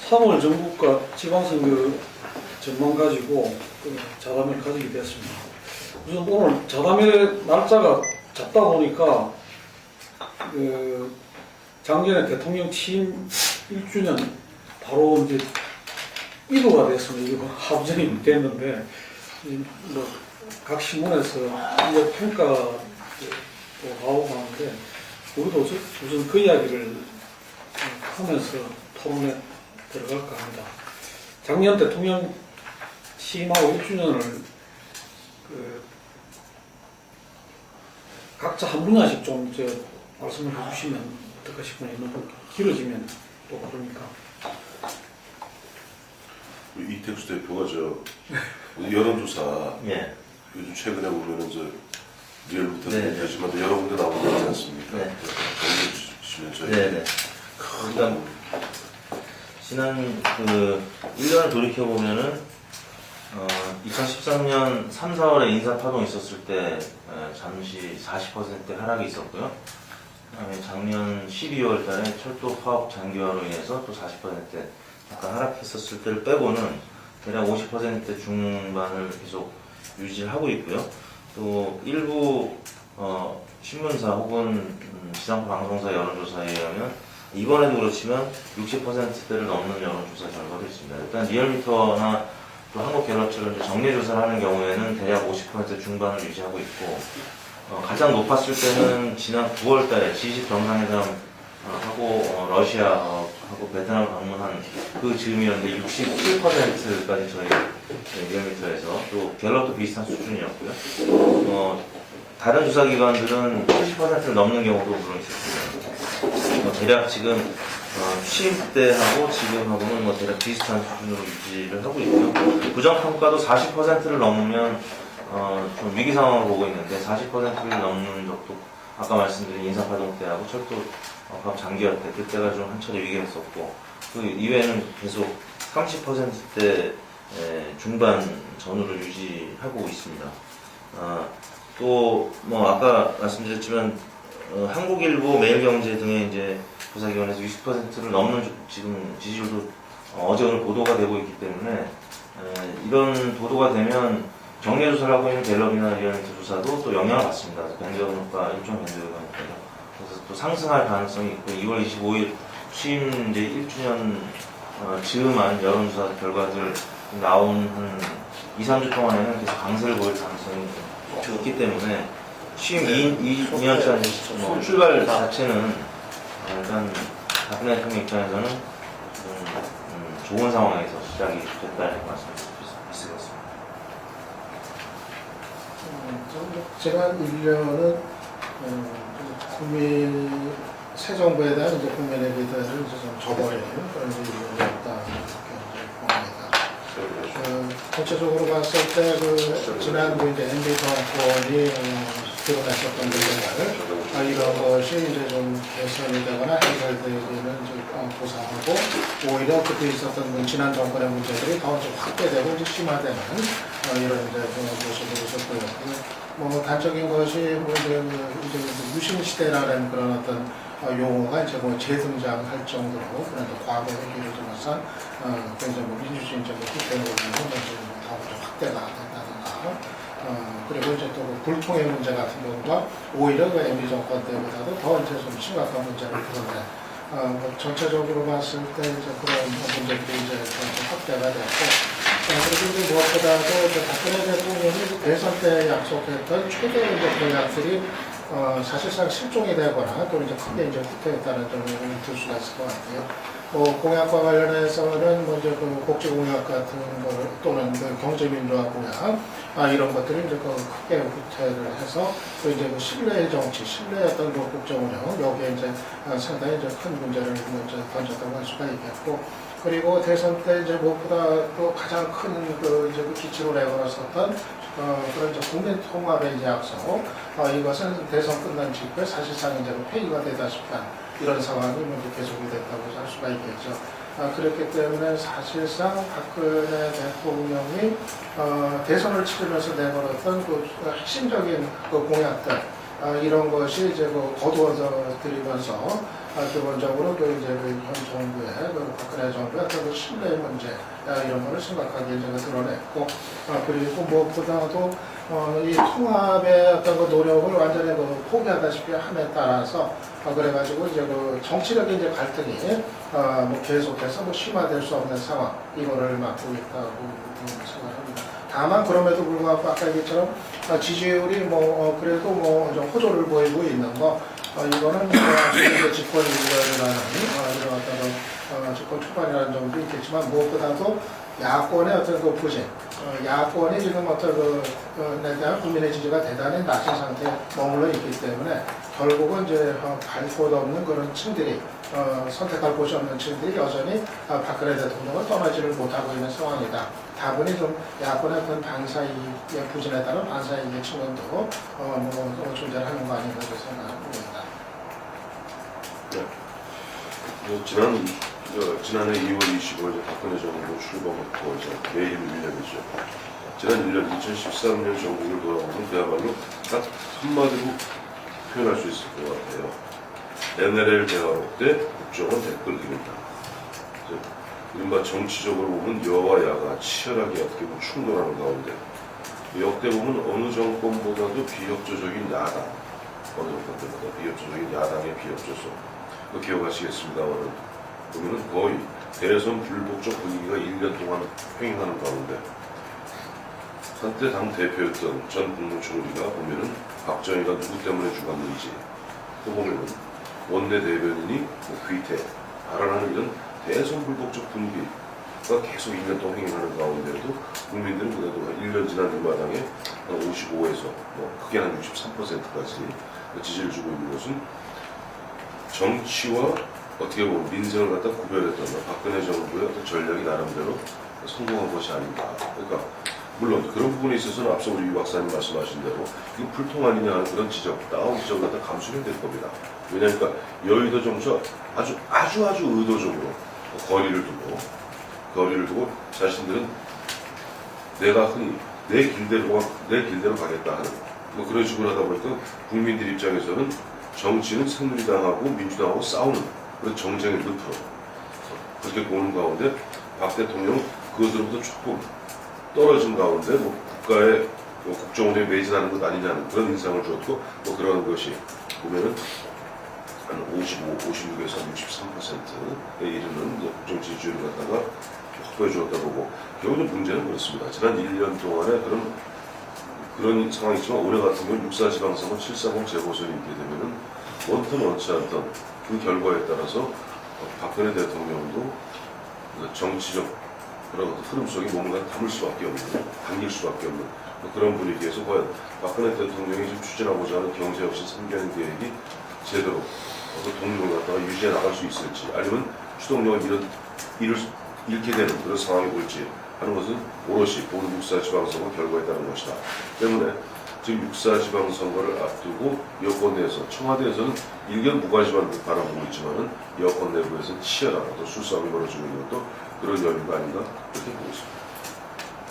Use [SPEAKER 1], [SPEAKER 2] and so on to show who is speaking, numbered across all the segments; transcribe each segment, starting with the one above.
[SPEAKER 1] 3월 전국과 지방선거 전망 가지고 자담회를 가지게 됐습니다. 우선 오늘 자담회 날짜가 잡다 보니까 작년에 대통령 취임 1주년 바로 이제 1호가 됐습니다. 이거 하루 전이 됐는데 각 신문에서 이제 평가도 나오고 하는데 우리도 우선 그 이야기를 하면서 토론에 들어갈까 합니다. 작년 대통령 취임하고 1주년을 각자 한 분야씩 좀 말씀을 해주시면 어떨까 싶으면 너무 길어지면 또 그러니까.
[SPEAKER 2] 이택수 대표가 여론조사
[SPEAKER 3] 예.
[SPEAKER 2] 요즘 최근에 보면은 리얼부터
[SPEAKER 3] 네.
[SPEAKER 2] 하지만 여러 군데 나오고 있지 않습니까?
[SPEAKER 3] 네.
[SPEAKER 2] 정리해 주시면 저희
[SPEAKER 3] 네네. 그러니까 지난 1년을 돌이켜 보면은 2013년 3, 4월에 인사 파동 있었을 때 잠시 40% 하락이 있었고요. 그다음에 작년 12월 달에 철도 파업 장기화로 인해서 또 40% 약간 하락했었을 때를 빼고는 대략 50% 중반을 계속 유지를 하고 있고요. 또 일부 신문사 혹은 지상파 방송사 여론조사에 의하면 이번에도 그렇지만 60%대를 넘는 여론조사 결과도 있습니다. 일단 리얼미터나 또 한국갤럽처럼 정례조사를 하는 경우에는 대략 50% 중반을 유지하고 있고 가장 높았을 때는 지난 9월 달에 G20 정상회담 하고 러시아하고 베트남을 방문한 그 즈음이었는데 67%까지 저희 리얼미터에서 또 갤럽도 비슷한 수준이었고요. 다른 조사기관들은 70%를 넘는 경우도 물론 있었습니다. 대략 지금 취임 때하고 지금하고는 대략 비슷한 수준으로 유지를 하고 있고요. 부정평가도 40%를 넘으면 좀 위기 상황을 보고 있는데 40%를 넘는 적도 아까 말씀드린 인사파동 때하고 철도 파업 장기화 때 그때가 좀 한 차례 위기했었고 그 이외에는 계속 30%대 중반 전후를 유지하고 있습니다. 또 아까 말씀드렸지만 한국일보, 매일경제 등의 이제 조사기관에서 60%를 넘는 지금 지지율도 어제 오늘 보도가 되고 있기 때문에 이런 보도가 되면 정례조사를 하고 있는 갤럽이나 리얼미터 조사도 또 영향을 받습니다. 변경효과, 일종 변경효과니까요. 그래서 또 상승할 가능성이 있고 2월 25일 취임 이제 1주년 즈음한 여론조사 결과들 나온 한 2, 3주 동안에는 계속 강세를 보일 가능성이 있기 때문에 취임 2년차 출발 자체는 일단 박근혜 대통령 입장에서는 좋은 상황에서 시작이 됐다는 말씀을 드릴 수 있습니다.
[SPEAKER 4] 지난 1년은 새 정부에 대한 이제 국민의 기대를 좀 저버리는 그런 일이었다 이렇게 봅니다. 전체적으로 봤을 때 지난 이제 MB 정권이 드러냈었던 문제들 이런 것이 이제 좀 개선이 되거나 해결되기는 고사하고 오히려 그때 있었던 지난 정권의 문제들이 더 좀 확대되고 이제 심화되는 이런 이제 모습으로 보였고 단적인 것이 이제 유신 시대라는 그런 어떤 용어가 이제 재등장할 정도로 그런 과거 얘기를 둘러싼 굉장히 민주주의적 국회 부분은 더 확대가 된다든가. 그리고 이제 또 불통의 문제 같은 경우가 오히려 그 MB 정권 때보다도 더 이제 좀 심각한 문제를 그런데 전체적으로 봤을 때 이제 그런 문제들이 이제 좀 확대가 됐고 그리고 이제 무엇보다도 이제 박근혜 대통령이 대선 때 약속했던 최대 이제 공약들이 사실상 실종이 되거나 또 이제 크게 이제 후퇴했다는 점을 들 수가 있을 것 같아요. 공약과 관련해서는 먼저 그 복지 공약 같은 걸 또는 그 경제민주화 공약 이런 것들이 이제 크게 후퇴를 해서 또 이제 그 신뢰의 정치, 신뢰의 어떤 그 국정운영 여기에 이제 상당히 이제 큰 문제를 먼저 던졌다고 할 수가 있겠고. 그리고 대선 때 이제 무엇보다 또 가장 큰 이제 그 기치로 내걸었었던 그런 이제 국민 통합의 이제 약속 이것은 대선 끝난 직후에 사실상 이제 폐기가 되다시피 한 이런 상황이 먼저 계속이 됐다고 할 수가 있겠죠. 그렇기 때문에 사실상 박근혜 대통령이 대선을 치르면서 내걸었던 그 핵심적인 그 공약들 이런 것이 이제 거두어서 드리면서 기본적으로 그 이제 현 정부의 그 박근혜 정부의 어떤 그 신뢰 문제 이런 거를 심각하게 이제 드러냈고 그리고 무엇보다도 이 통합의 어떤 그 노력을 완전히 그 포기하다시피 함에 따라서 그래가지고 이제 그 정치적인 이제 갈등이 뭐 계속해서 뭐 심화될 수 없는 상황 이거를 막고 있다고 생각합니다. 다만 그럼에도 불구하고 아까 얘기처럼 지지율이 뭐 그래도 뭐 좀 호조를 보이고 있는 거 이거는 이제 집권 이전이라는 이런 어떤 집권 초반이라는 점도 있겠지만 무엇보다도 야권의 어떤 그 부진, 야권이 지금 어떤 그에 대한 국민의 지지가 대단히 낮은 상태에 머물러 있기 때문에 결국은 이제 갈 곳 없는 그런 층들이 선택할 곳이 없는 층들이 여전히 박근혜 대통령을 떠나지를 못하고 있는 상황이다. 다분히 좀 야권의 어떤 반사이익의 부진에 따른 반사이익의 측면도 존재하는 거 아닌가 그렇게 생각합니다.
[SPEAKER 2] 지난해 2월 25일 박근혜 정부 출범했고 이제 내일 1년이죠. 지난 1년 2013년 정국을 돌아보면 그야말로 딱 한마디로 표현할 수 있을 것 같아요. NLL 대화로 때 국정원 댓글입니다. 이른바 정치적으로 보면 여와 야가 치열하게 어떻게 보면 충돌하는 가운데 역대 보면 어느 정권보다도 비협조적인 야당, 어느 정권보다 비협조적인 야당의 비협조성 기억하시겠습니다만 보면은 거의 대선 불복적 분위기가 1년 동안 횡행하는 가운데 한때 당 대표였던 전 국무총리가 보면은 박정희가 누구 때문에 죽었는지 또 보면은 원내 대변인이 귀태 발언하는 이런 대선 불복적 분위기가 계속 1년 동안 횡행하는 가운데도 국민들은 그래도 1년 지난 이 마당에 한 55에서 크게 한 63%까지 지지를 주고 있는 것은 정치와 어떻게 보면 민생을 갖다 구별했던 박근혜 정부의 어떤 전략이 나름대로 성공한 것이 아닌가. 그러니까 물론 그런 부분에 있어서는 앞서 우리 유 박사님 말씀하신 대로 이거 불통 아니냐 하는 그런 지적, 다운 지적을 갖다 감수해야 될 겁니다. 왜냐하니까 여의도 정치와 아주 의도적으로 거리를 두고 자신들은 내가 흔히 내 길대로 가겠다 하는 그런 식으로 하다 보니까 국민들 입장에서는 정치는 새누리당하고 민주당하고 싸우는 그런 정쟁의 늪으로 그렇게 보는 가운데 박 대통령은 그것으로부터 조금 떨어진 가운데 국가의 국정원에 매진하는 것 아니냐는 그런 인상을 주었고 그런 것이 보면은 한 56에서 63%에 이르는 국정 지지율을 갖다가 확보해 주었다 보고 결국 문제는 그렇습니다. 지난 1년 동안에 그런 상황이지만 올해 같은 경우는 6.4 지방선거 7.30 재보선이 있게 되면은 원튼 원치 않던 그 결과에 따라서 박근혜 대통령도 정치적 그런 흐름 속에 뭔가 담길 수밖에 없는 그런 분위기에서 과연 박근혜 대통령이 지금 추진하고자 하는 경제혁신 3개년 계획이 제대로 그 동력을 갖다가 유지해 나갈 수 있을지 아니면 추동력을 잃게 되는 그런 상황이 올지 하는 것은 오롯이 본 6.4 지방선거 결과에 따른 것이다. 때문에 지금 6.4 지방선거를 앞두고 여권 내에서 청와대에서는 일견 무관심한 듯 바라보고 있지만은 여권 내부에서는 치열한 또 술싸움이 벌어지고 있는 것도 그런 여유가 아닌가 그렇게 보고 있습니다.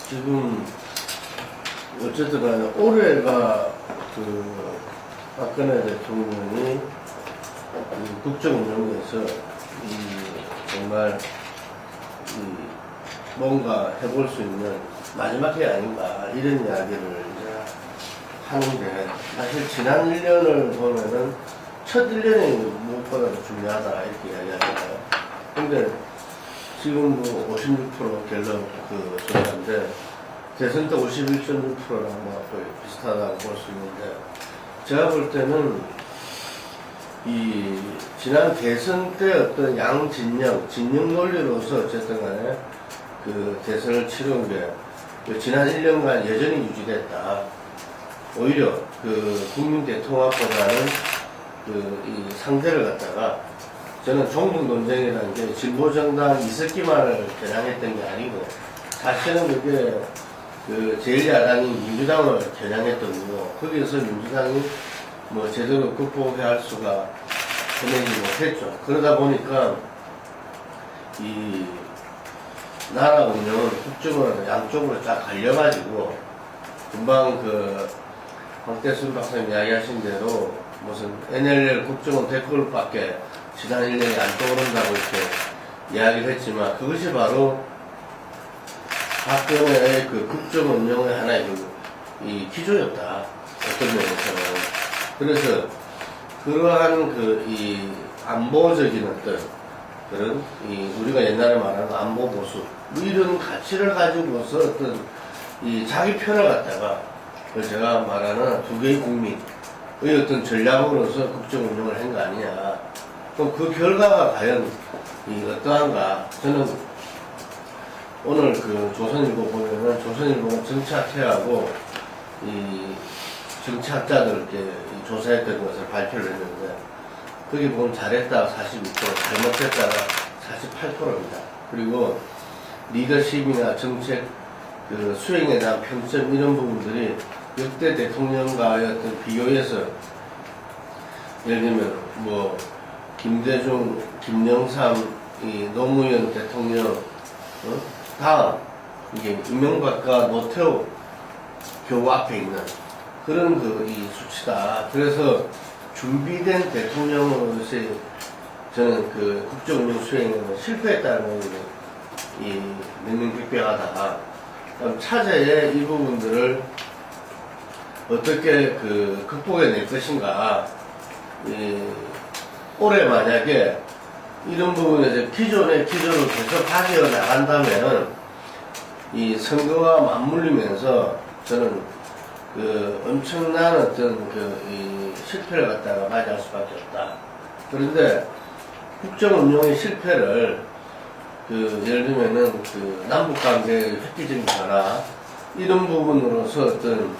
[SPEAKER 5] 지금 어쨌든 간에 올해가 박근혜 대통령이 국정 운영에서 정말 뭔가 해볼 수 있는 마지막 해 아닌가 이런 이야기를 이제 하는데 사실 지난 1년을 보면은 첫 1년이 무엇보다도 중요하다 이렇게 이야기하잖아요. 근데 지금 56% 갤럽 조사인데 대선 때 51.6%랑 거의 비슷하다고 볼 수 있는데 제가 볼 때는 이 지난 대선 때 어떤 진영 논리로서 어쨌든 간에 그 대선을 치른 게 지난 1년간 여전히 유지됐다. 오히려 그 국민 대통합보다는 이 상대를 갖다가 저는 종북 논쟁이라는 게 진보 정당 이석기만을 겨냥했던 게 아니고 사실은 그게 그 제1야당이 민주당을 겨냥했던 거고 거기에서 민주당이 제대로 극복해야 할 수가 해내지 못했죠. 그러다 보니까 이 나라 운영은 국정을 양쪽으로 쫙 갈려가지고 금방 황태순 박사님 이야기하신 대로 무슨 NLL 국정원 댓글밖에 지난 1년이 안 떠오른다고 이렇게 이야기를 했지만 그것이 바로 박근혜의 그 국정 운영의 하나의 이 기조였다. 어떤 면에서는. 그래서 그러한 이 안보적인 어떤 그런 우리가 옛날에 말하는 안보 보수 뭐 이런 가치를 가지고서 어떤 이 자기 편을 갖다가 제가 말하는 두 개의 국민의 어떤 전략으로서 국정 운영을 한 거 아니냐. 그럼 그 결과가 과연 어떠한가. 저는 오늘 그 조선일보 보면은 조선일보가 정치학회하고 이 정치학자들께 조사했던 것을 발표를 했는데 거기 보면 잘했다 42%, 잘못했다가 48%입니다. 그리고 리더십이나 정책 그 수행에 대한 평점 이런 부분들이 역대 대통령과의 어떤 비교해서 예를 들면 뭐 김대중, 김영삼, 이 노무현 대통령 다음 이게 이명박과 노태우 교우 앞에 있는 그런 이 수치다. 그래서 준비된 대통령으로서의 저는 그 국정운영 수행에는 실패했다는 이 명명백백하다. 차제의 이 부분들을 어떻게 극복해낼 것인가. 올해 만약에 이런 부분에서 기존의 기조를 계속 가져 나간다면 이 선거와 맞물리면서 저는 엄청난 어떤 이 실패를 갖다가 맞이할 수밖에 없다. 그런데 국정 운영의 실패를 예를 들면은 남북 관계의 획기적인 변화 이런 부분으로서 어떤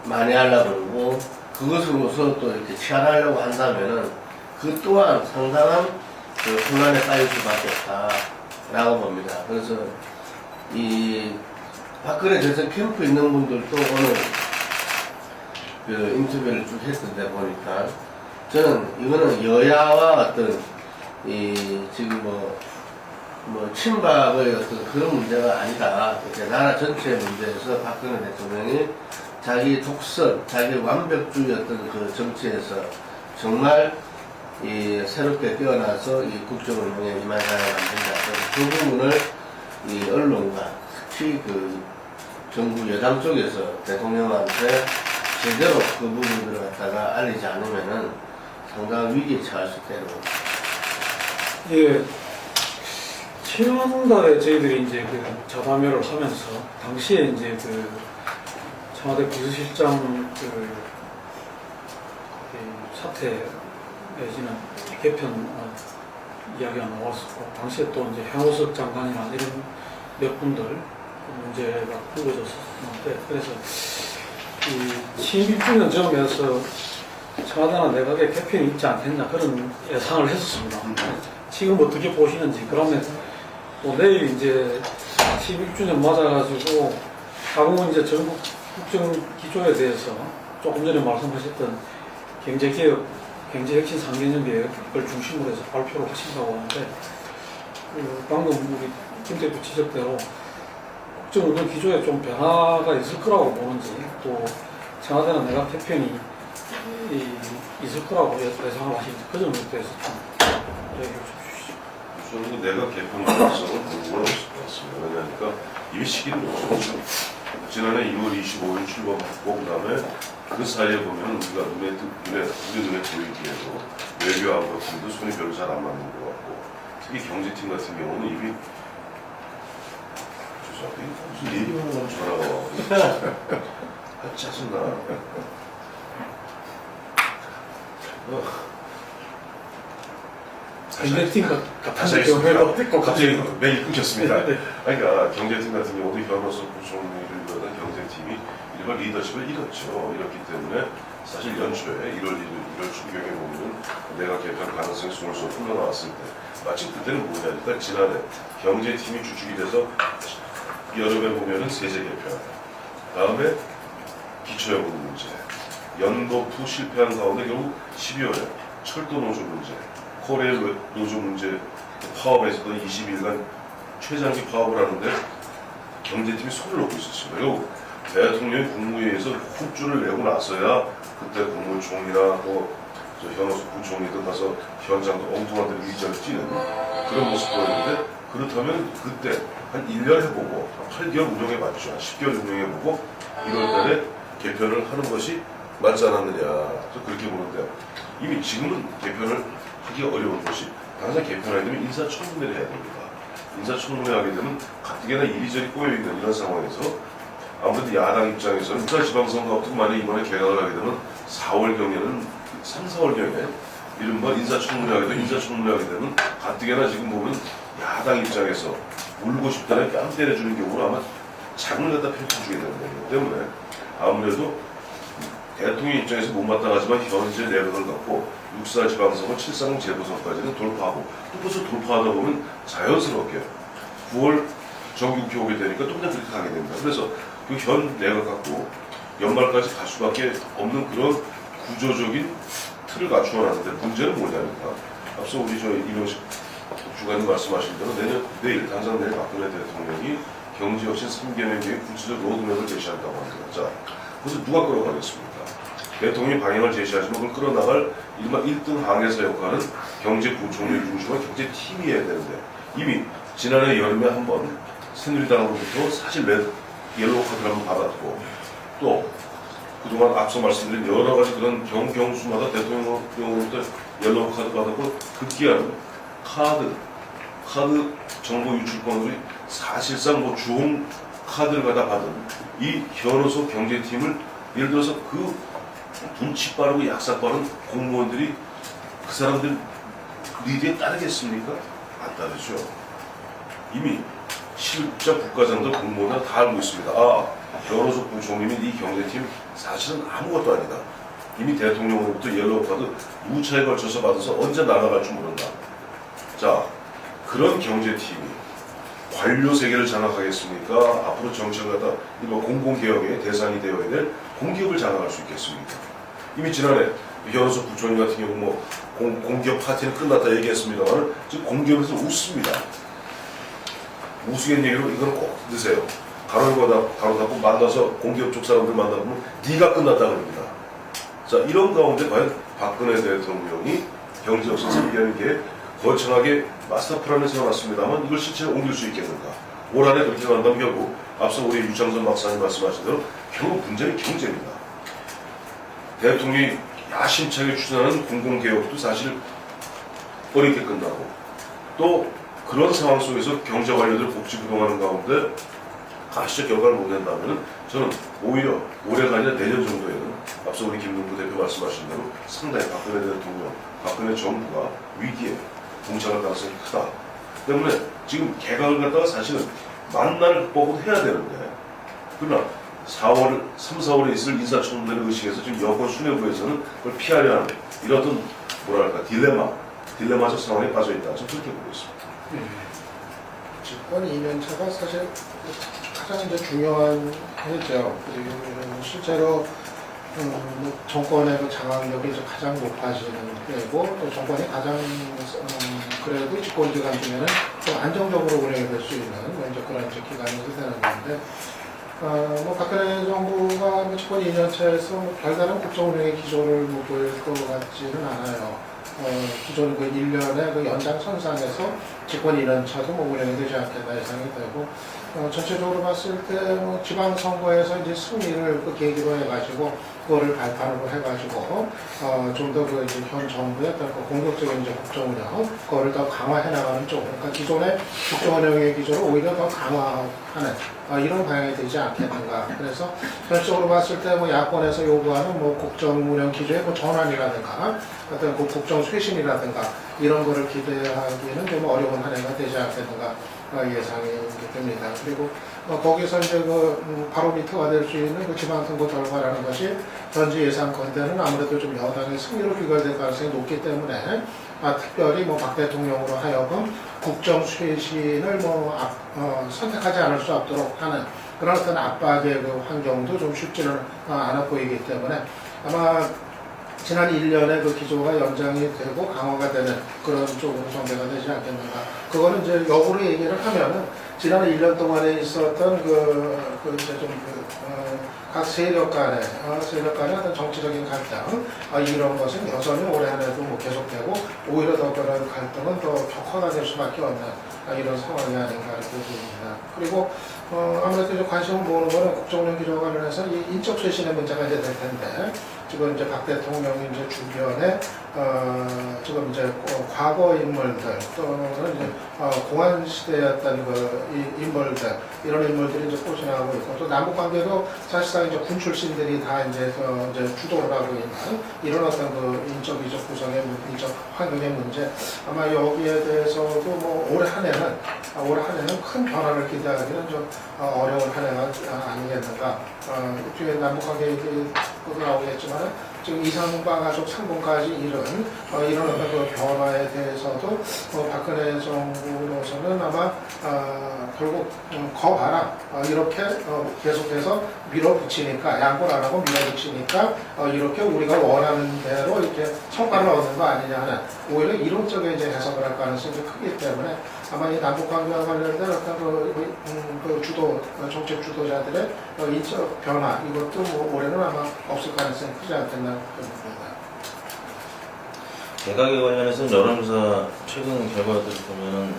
[SPEAKER 5] 만회하려고 그러고 그것으로서 또 이렇게 치환하려고 한다면은 그 또한 상당한 혼란에 빠질 수밖에 없다라고 봅니다. 그래서 박근혜 대선 캠프 있는 분들도 오늘 인터뷰를 쭉 했던데 보니까 저는 이거는 여야와 어떤 지금 뭐 친박의 어떤 그런 문제가 아니다. 이렇게 나라 전체의 문제에서 박근혜 대통령이 자기 독설, 자기 완벽주의 어떤 그 정치에서 정말 새롭게 깨어나서 이 국정운영에 임할 사람을 만든다. 그 부분을 언론과 특히 정부 여당 쪽에서 대통령한테 제대로 그 부분들을 갖다가 알리지 않으면은 상당한 위기에 처할 수 있다는 겁니다.
[SPEAKER 1] 예, 지난달에 저희들이 이제 자담회를 하면서 당시에 이제 청와대 비서실장 사태 내지는 개편 이야기가 나왔었고 당시에 또 이제 향호석 장관이나 이런 몇 분들 문제가 불거졌었는데 그래서 이 친일주년 점에서 청와대나 내각에 개편이 있지 않겠냐 그런 예상을 했었습니다. 지금 어떻게 보시는지. 그러면 또 내일 이제 11주년 맞아가지고 향후 이제 전국 국정 기조에 대해서 조금 전에 말씀하셨던 경제개혁, 경제혁신 3개년 계획을 중심으로 해서 발표를 하신다고 하는데 방금 우리 김 대표 지적대로 국정운영 기조에 좀 변화가 있을 거라고 보는지 또 청와대나 내각 개편이 있을 거라고 예상을 하시는지 그 점에 대해서 좀 얘기해 주십시오.
[SPEAKER 2] 저는 내각 개편 가능성은 궁금은 없을 것 같습니다. 왜냐하니까 이미 시기는 없었죠. 지난해 2월 25일 출범했고 그다음에 그 사이에 보면 우리가 우리 눈에 보이기에도 외교안보 팀도 손이 별로 잘 안 맞는 것 같고 특히 경제팀 같은 경우는 이미 무슨 얘기만 하면 전화가 와. 짜증나.
[SPEAKER 1] 경제팀
[SPEAKER 2] 다시
[SPEAKER 1] 같은 경우에도 됐고
[SPEAKER 2] 갑자기 메일 끊겼습니다.
[SPEAKER 1] 네.
[SPEAKER 2] 그러니까 경제팀 같은 경우도 현로서 부총리를 이루던 경제팀이 일반 리더십을 잃었죠. 잃었기 때문에 사실 연초에 1월 중경에 보면 내가 개편 가능성이 솔솔 흘러나왔을 때 마침 그때는 뭐냐니까 지난해 경제팀이 주축이 돼서 여름에 보면은 세제 개편, 다음에 기초연금 문제, 연도푸 실패한 가운데 결국 12월에 철도 노조 문제, 코레일 노조 문제 파업에서도 20일간 최장기 파업을 하는데 경제팀이 손을 놓고 있었어요. 그리고 대통령이 국무회의에서 훅주를 내고 나서야 그때 국무총리나 또 저 현호수 부총리도 가서 현장도 엉뚱한 데로 이전을 뛰는 그런 모습 보였는데, 그렇다면 그때 한 1년 해보고 8개월 운영해봤죠. 한 10개월 운영해보고 1월달에 개편을 하는 것이 맞지 않았느냐, 저 그렇게 보는데요. 이미 지금은 개편을 하기 어려운 것이, 당장 개편하게 되면 인사청문회를 해야 됩니다. 인사청문회 하게 되면 가뜩이나 이리저리 꼬여있는 이런 상황에서 아무래도 야당 입장에서는 부산지방선거부터 만약 이번에 개각을 하게 되면 4월경에는 3, 4월경에 이른바 인사청문회 하게 되면, 인사청문회 하게 되면 가뜩이나 지금 보면 야당 입장에서 울고 싶다는 뺨 때려주는 경우로 아마 장을 갖다 펼쳐주게 되는 거기 때문에 아무래도 대통령 입장에서 못마땅하지만 현재 내각을 갖고 6.4 지방선거 7.30 재보선까지는 돌파하고, 또 벌써 돌파하다 보면 자연스럽게 9월 정기국회 오게 되니까 또 그냥 그렇게 가게 됩니다. 그래서 그 현 내각 갖고 연말까지 갈 수밖에 없는 그런 구조적인 틀을 갖추어놨는데, 문제는 뭐냐니까 앞서 우리 이명식 주관님 말씀하신 대로 내일 당장 내일 박근혜 대통령이 경제혁신 3개년 계획 구체적 로드맵을 제시한다고 합니다. 자, 그것을 누가 끌어가겠습니까? 대통령이 방향을 제시하지만 그걸 끌어나갈 일반 1등 항해사 역할은 경제부총리 중심의 경제팀이어야 되는데, 이미 지난해 여름에 한번 새누리당으로부터 사실 옐로우 카드를 한번 받았고, 또 그동안 앞서 말씀드린 여러 가지 그런 경수마다 대통령으로부터 옐로우 카드 받았고, 급기야는 카드 정보 유출권으로 사실상 뭐 주홍 카드를 갖다 받은 이 현호소 경제팀을, 예를 들어서 그 눈치 빠르고 약삭 빠른 공무원들이 그 사람들 리드에 따르겠습니까? 안 따르죠. 이미 실자 국가장들 공무원들 다 알고 있습니다. 아, 현호소 부총리는 이 경제팀 사실은 아무것도 아니다. 이미 대통령으로부터 옐로우 카드 무차에 걸쳐서 받아서 언제 날아갈 줄 모른다. 자, 그런 경제팀이 관료 세계를 장악하겠습니까? 앞으로 정책을 갖다 공공개혁의 대상이 되어야 될 공기업을 장악할 수 있겠습니까? 이미 지난해 현호수 부총리 같은 경우 뭐 공기업 파티는 끝났다 얘기했습니다만, 지금 공기업에서 웃습니다. 우스갯 얘기로 이거는 꼭 넣으세요. 가로 닫고 만나서 공기업 쪽 사람들 만나보면 네가 끝났다 그럽니다. 자, 이런 가운데 과연 박근혜 대통령이 경제혁신 3개년 계획 거창하게 마스터 플랜을 세워놨습니다만 이걸 실체로 옮길 수 있겠는가? 올 한해 그렇게 간다면 결국 앞서 우리 유창선 박사님 말씀하신 대로 결국 문제는 경제입니다. 대통령이 야심차게 추진하는 공공개혁도 사실 어렵게 끝나고, 또 그런 상황 속에서 경제 관료들 복지 부동하는 가운데 가시적 결과를 못 낸다면 저는 오히려 올해가 아니라 내년 정도에는 앞서 우리 김동구 대표 말씀하신 대로 상당히 박근혜 대통령, 박근혜 정부가 위기에 봉착할 가능성이 크다. 때문에 지금 개각을 갖다가 사실은 만날 극복은 해야 되는데, 그러나 3, 4월에 있을 인사청문회를 의식해서 지금 여권 수뇌부에서는 그걸 피하려 하는 이런 어떤 뭐랄까 딜레마적 상황에 빠져 있다. 저는 그렇게 보고 있습니다.
[SPEAKER 4] 집권 2년차가 사실 가장 이제 중요한 해죠. 그리고 실제로 정권의 그 장악력이 이제 가장 높아지는 때고, 또 정권이 가장 그래도 집권 기간 중에는 좀 안정적으로 운영이 될 수 있는 이제 그런 이제 기간이 되는 건데, 뭐 박근혜 정부가 뭐 집권 2년차에서 뭐 별다른 국정 운영의 기조를 못 보일 것 같지는 않아요. 기존 그 1년의 그 연장선상에서 집권 2년차도 뭐 운영이 되지 않겠다 예상이 되고, 전체적으로 봤을 때 뭐 지방선거에서 이제 승리를 그 계기로 해가지고 그거를 발판으로 해가지고 좀 더 그 이제 현 정부의 어떤 그 공격적인 이제 국정 운영 그거를 더 강화해 나가는 쪽, 그러니까 기존의 국정 운영의 기조를 오히려 더 강화하는 이런 방향이 되지 않겠는가. 그래서 현실적으로 봤을 때 뭐 야권에서 요구하는 뭐 국정 운영 기조의 뭐 전환이라든가 어떤 그 국정 쇄신이라든가 이런 거를 기대하기는 좀 어려운 한 해가 되지 않겠는가 예상이 됩니다. 그리고 거기서 이제 그 바로미터가 될 수 있는 그 지방선거 결과라는 것이 현재 예상컨대는 아무래도 좀 여당의 승리로 귀결될 가능성이 높기 때문에 특별히 뭐 박 대통령으로 하여금 국정 쇄신을 뭐 선택하지 않을 수 없도록 하는 그런 어떤 압박의 그 환경도 좀 쉽지는 않아 보이기 때문에 아마 지난 1년에 그 기조가 연장이 되고 강화가 되는 그런 쪽으로 전개가 되지 않겠는가. 그거는 이제 역으로 얘기를 하면은 지난 1년 동안에 있었던 이제 각 세력 간의 어떤 정치적인 갈등 이런 것은 여전히 올해 안에도 뭐 계속되고 오히려 더 그런 갈등은 더 격화가 될 수밖에 없는 이런 상황이 아닌가 이렇게 보입니다. 그리고 아무래도 이제 관심을 모으는 거는 국정운영 기조와 관련해서 이 인적 쇄신의 문제가 이제 될 텐데 지금 이제 박 대통령이 이제 주변에 지금 이제 과거 인물들 또는 이제 공안 시대였던 이 인물들 이런 인물들이 이제 포진하고 있고 또 남북 관계도 사실상 이제 군 출신들이 다 이제 주도를 하고 있는 이런 어떤 인적 이적 구성의 인적 환경의 문제 아마 여기에 대해서도 뭐 올해 한 해는 큰 변화를 기대하기는 좀 어려운 한 해가 아니겠는가. 뒤에 남북 관계 얘기도 나오겠지만 지금 이산화 가족 상봉까지 이런 어떤 그 변화에 대해서도 박근혜 정부로서는 아마 결국 거봐라 이렇게 계속해서 밀어붙이니까 양보를 안 하고 밀어붙이니까 이렇게 우리가 원하는 대로 이렇게 성과를 얻는 거 아니냐 하는 오히려 이런 쪽에 이제 해석을 할 가능성이 크기 때문에 아마 이 남북 관계와 관련된 어떤 정책 주도자들의 인적 변화 이것도 뭐 올해는 아마 없을 가능성이 크지 않겠나 봅니다.
[SPEAKER 3] 개각에 관련해서는 여론조사 최근 결과들을 보면은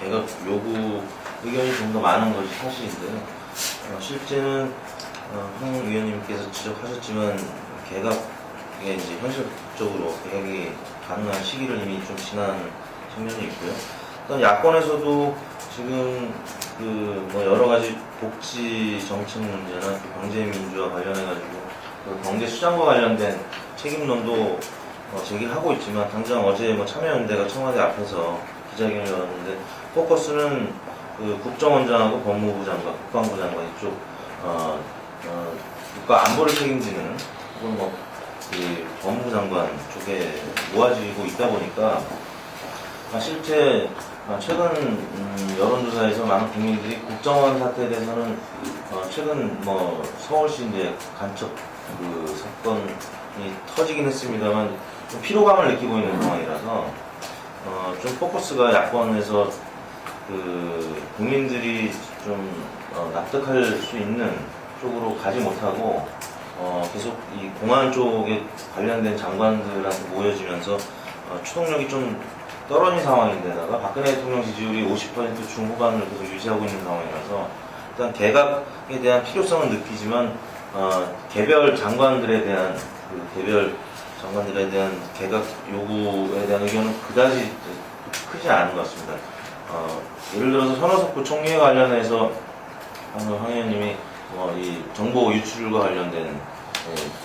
[SPEAKER 3] 개각 요구 의견이 좀 더 많은 것이 사실인데요. 실제는 황 의원님께서 지적하셨지만 개각에 이제 현실적으로 개각이 가능한 시기를 이미 좀 지난 측면이 있고요. 일단 야권에서도 지금 뭐 여러 가지 복지 정책 문제나 또 경제 민주화 관련해가지고 경제 수장과 관련된 책임론도 제기하고 있지만 당장 어제 뭐 참여연대가 청와대 앞에서 기자회견을 열었는데 포커스는 국정원장하고 법무부 장관, 국방부 장관 이쪽 국가 안보를 책임지는 혹은 뭐 법무부 장관 쪽에 모아지고 있다 보니까 실제 최근 여론조사에서 많은 국민들이 국정원 사태에 대해서는 최근 뭐 서울시 이제 간첩 사건이 터지긴 했습니다만 좀 피로감을 느끼고 있는 상황이라서 좀 포커스가 야권에서 국민들이 좀 납득할 수 있는 쪽으로 가지 못하고 계속 이 공안 쪽에 관련된 장관들한테 모여지면서 추동력이 좀 떨어진 상황인데다가 박근혜 대통령 지지율이 50% 중후반을 계속 유지하고 있는 상황이라서 일단 개각에 대한 필요성은 느끼지만 개별 장관들에 대한 개각 요구에 대한 의견은 그다지 크지 않은 것 같습니다. 예를 들어서 현호석 부총리에 관련해서 방금 황 의원님이 이 정보 유출과 관련된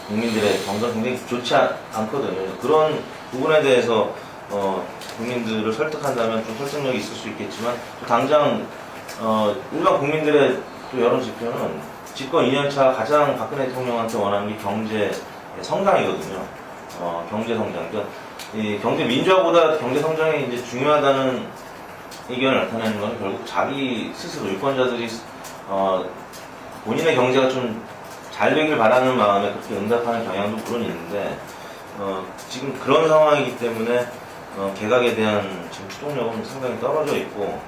[SPEAKER 3] 국민들의 정서가 굉장히 좋지 않거든요. 그런 부분에 대해서 국민들을 설득한다면 좀 설득력이 있을 수 있겠지만 또 당장 일반 국민들의 또 여론 지표는 집권 2년차 가장 박근혜 대통령한테 원하는 게 경제 성장이거든요. 경제 성장. 그러니까 이 경제 민주화보다 경제 성장이 이제 중요하다는 의견을 나타내는 건 결국 자기 스스로 유권자들이 본인의 경제가 좀 잘 되길 바라는 마음에 그렇게 응답하는 경향도 물론 있는데 지금 그런 상황이기 때문에 개각에 대한 지금 추동력은 상당히 떨어져 있고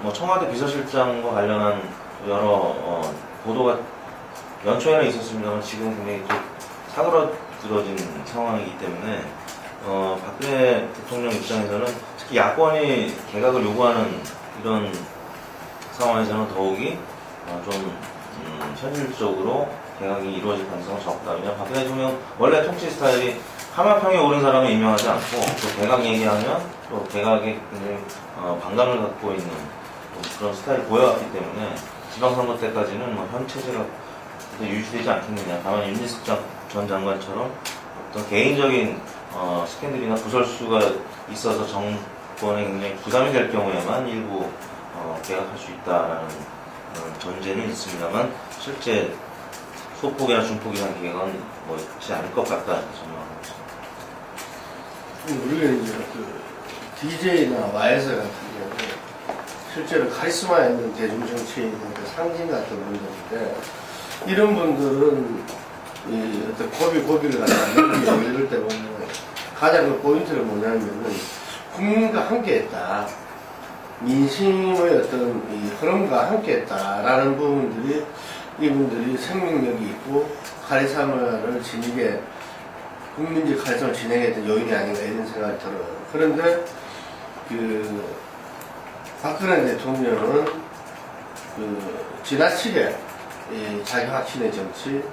[SPEAKER 3] 뭐 청와대 비서실장과 관련한 여러 보도가 연초에는 있었습니다만 지금 굉장히 좀 사그러들어진 상황이기 때문에 박근혜 대통령 입장에서는 특히 야권이 개각을 요구하는 이런 상황에서는 더욱이 좀 현실적으로 개각이 이루어질 가능성은 적다. 왜냐하면 박근혜 대통령 원래 통치 스타일이 하마평에 오른 사람은 임명하지 않고 또 개각 얘기하면 또 개각에 굉장히 반감을 갖고 있는 그런 스타일을 보여왔기 때문에 지방선거 때까지는 뭐 현 체제가 유지되지 않겠느냐. 다만 윤희숙 전 장관처럼 어떤 개인적인 스캔들이나 구설수가 있어서 정권에 굉장히 부담이 될 경우에만 일부 개각할 수 있다라는 전제는 있습니다만 실제 소폭이나 중폭이나 개각은 뭐 있지 않을 것 같다 전망하고 있습니다.
[SPEAKER 5] 우리가 이제 DJ나 YS 같은 경우 실제로 카리스마 있는 대중정치인의 상징 같은 분들인데 이런 분들은 이 어떤 고비를 갖다 이럴 때 보면 가장 그 포인트는 뭐냐면은 국민과 함께했다. 민심의 어떤 이 흐름과 함께했다라는 부분들이 이분들이 생명력이 있고 카리스마를 지니게 국민적 카리스마를 진행했던 요인이 아닌가 이런 생각이 들어요. 그런데 그 박근혜 대통령은 그 지나치게 이 자기 확신의 정치